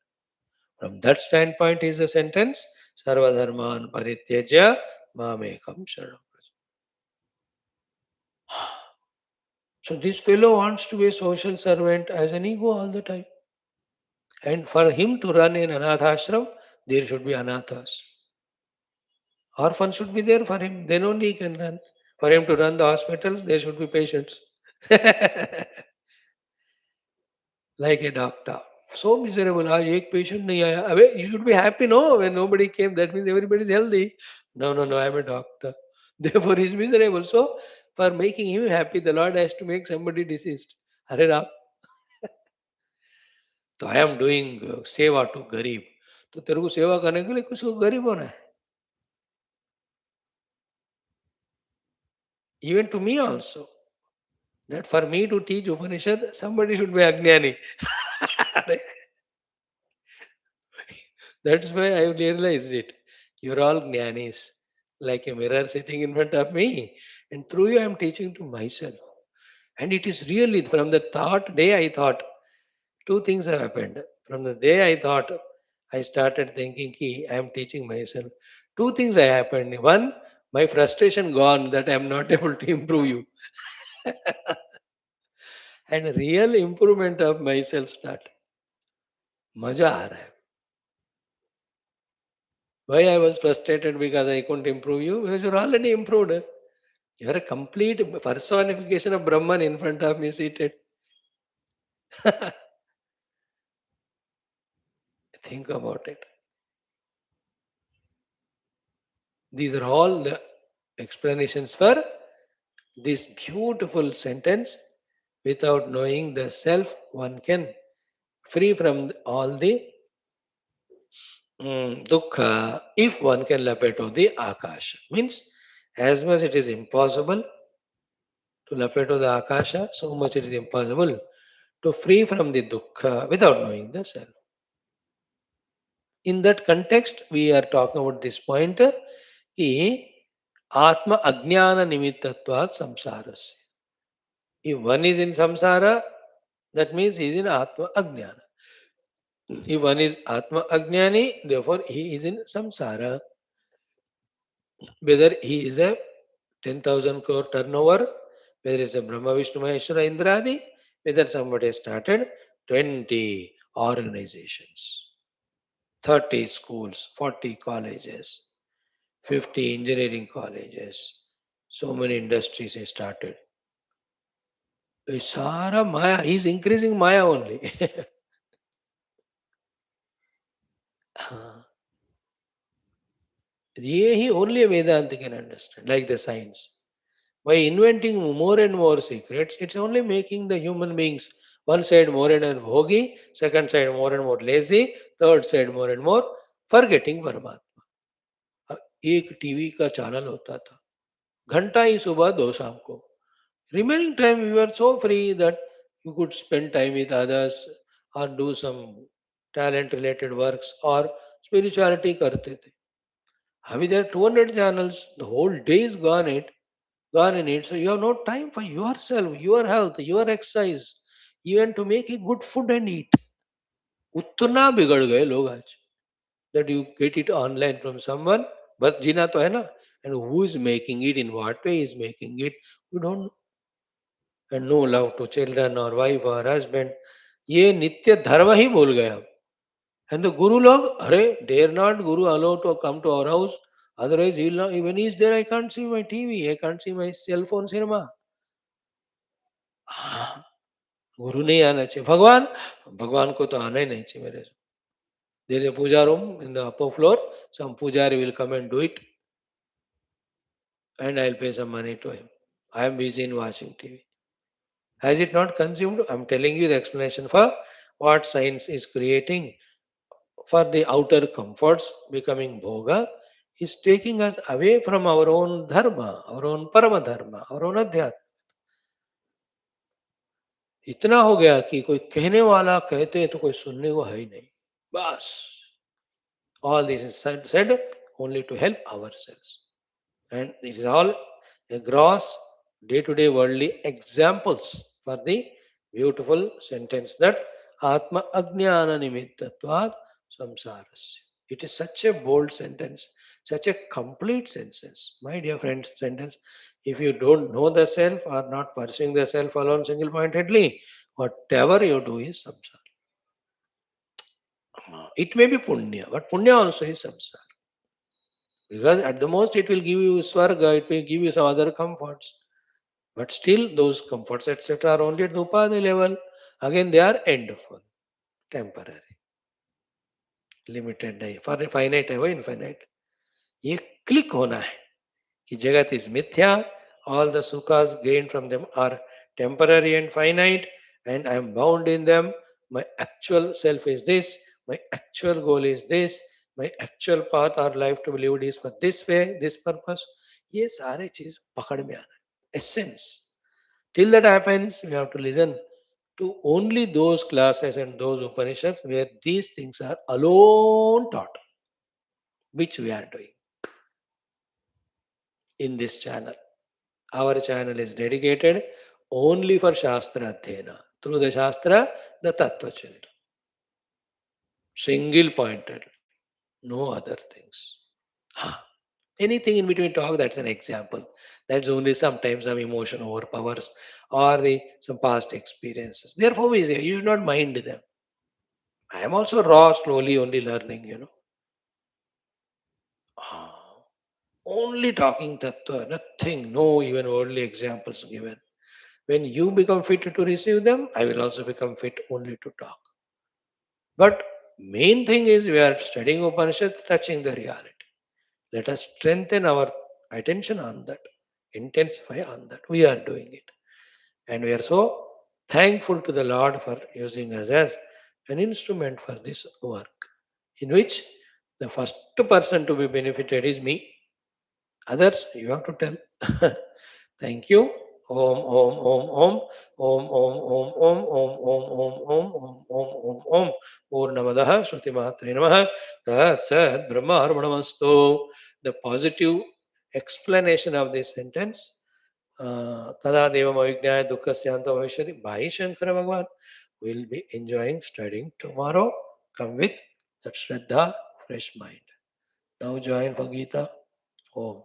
From that standpoint is the sentence Sarvadharman Parityajya Mamekam Sharanam. So this fellow wants to be a social servant as an ego all the time. And for him to run an anath ashram, there should be anathas. Orphans should be there for him. Then only he can run. For him to run the hospitals, there should be patients. Like a doctor. So miserable. आज एक patient नहीं आया. अबे, you should be happy, no? When nobody came, that means everybody is healthy. No, no, no. I am a doctor. Therefore, he is miserable. So, for making him happy, the Lord has to make somebody deceased. Hare Ram. तो I am doing सेवा to गरीब. तो तेरे को सेवा करने के लिए कुछ को गरीब होना है. Even to me also. That for me to teach Upanishad, somebody should be Ajnani. That's why I realized it. You're all Jnanis, like a mirror sitting in front of me. And through you, I'm teaching to myself. And it is really from the thought day I thought, two things have happened. From the day I thought, I started thinking, I am teaching myself. Two things have happened. One, my frustration gone that I am not able to improve you. And real improvement of myself start. मजा आ रहा है. Why I was frustrated because I couldn't improve you? Because you're already improved. You're a complete personification of Brahman in front of me seated. Think about it. These are all the explanations for this beautiful sentence. Without knowing the self, one can free from all the dukkha if one can lapeto the akasha. Means as much it is impossible to lapeto the akasha, so much it is impossible to free from the dukkha without knowing the self. In that context, we are talking about this point कि Atma Ajnana Nimittatvat Samsarasya. If one is in samsara, that means he is in Atma Ajnana. If one is Atma Ajnani, therefore he is in samsara. Whether he is a 10,000 crore turnover, whether it's a Brahma Vishnu Maheshwara Indradi, whether somebody has started 20 organizations, 30 schools, 40 colleges, 50 engineering colleges, so many industries he started. Sara Maya, he's increasing Maya only. ये ही only a Vedanta can understand, like the science. By inventing more and more secrets, it's only making the human beings one side more and more bhogi, second side more and more lazy, third side more and more forgetting परमात्मा. एक TV का channel होता था, घंटा ही सुबह दो शाम को. Remaining time we were so free that you could spend time with others or do some talent related works or spirituality करते थे. अभी there are 200 channels, the whole day is gone in it. So you have no time for yourself, your health, your exercise, even to make a good food and eat. उतना बिगड़ गए लोग आज. That you get it online from someone, but जीना तो है ना, and who is making it, in what way is making it, you don't know. And no love to children or wife or husband. ये नित्य धर्म ही भूल गए हम. And the guru log, अरे dare not guru allow to come to our house, otherwise he'll not, even he is there, I can't see my TV, I can't see my cell phone cinema. हाँ, गुरु नहीं आना चाहिए. भगवान, भगवान को तो आना ही नहीं चाहिए मेरे. There is a puja room in the upper floor, some pujari will come and do it, and I'll pay some money to him. I am busy in watching TV. Has it not consumed? I'm telling you the explanation for what science is creating. for the outer comforts, becoming bhoga, is taking us away from our own dharma, our own parama dharma, our own adhyatma. इतना हो गया कि कोई कहने वाला कहते हैं तो कोई सुनने को है ही नहीं. बस. All this is said only to help ourselves. And it is all a gross day-to-day worldly examples for the beautiful sentence that Atma Ajnana Nimittatvad Samsarasya. It is such a bold sentence, such a complete sentence. My dear friend, sentence. If you don't know the self or not pursuing the self alone single-pointedly, whatever you do is samsara. It may be punya, but punya also is samsara. Because at the most it will give you swarga, it will give you some other comforts. But still those comforts etc. are only at the upadhi level. Again they are endful, temporary, limited नहीं. For finite है वो infinite. ये click होना है कि जगत is mithya, all the sukhas gained from them are temporary and finite, and I am bound in them. My actual self is this, my actual goal is this, my actual path or life to be lived is for this way, this purpose. ये सारे चीज पकड़ में आना है. Essence. Till that happens, we have to listen to only those classes and those Upanishads where these things are alone taught, which we are doing in this channel. Our channel is dedicated only for Shastra Adhyana. Through the Shastra, the Tattva children. Single pointed, no other things. Anything in between talk, that's an example. That's only sometimes some emotion overpowers or some past experiences. Therefore, we say you should not mind them. I am also raw, slowly only learning. Only talking tattva, nothing, no even worldly examples given. When you become fit to receive them, I will also become fit only to talk. But main thing is we are studying Upanishads, touching the reality. Let us strengthen our attention on that, intensify on that. We are doing it. And we are so thankful to the Lord for using us as an instrument for this work, in which the first person to be benefited is me. Others, you have to tell. Thank you. Om Om Om Om Om Om Om Om Om Om Om Om Om Om Om Om Purnamadaha Shruti Matre Namaha Tat Sat Brahma Armanamastu. The positive explanation of this sentence, Tada Devam Avignaya Dukkha Syanta Vaishyati by Shankara Bhagwan, will be enjoying studying tomorrow. Come with that Shraddha, fresh mind. Now join for Gita. Om.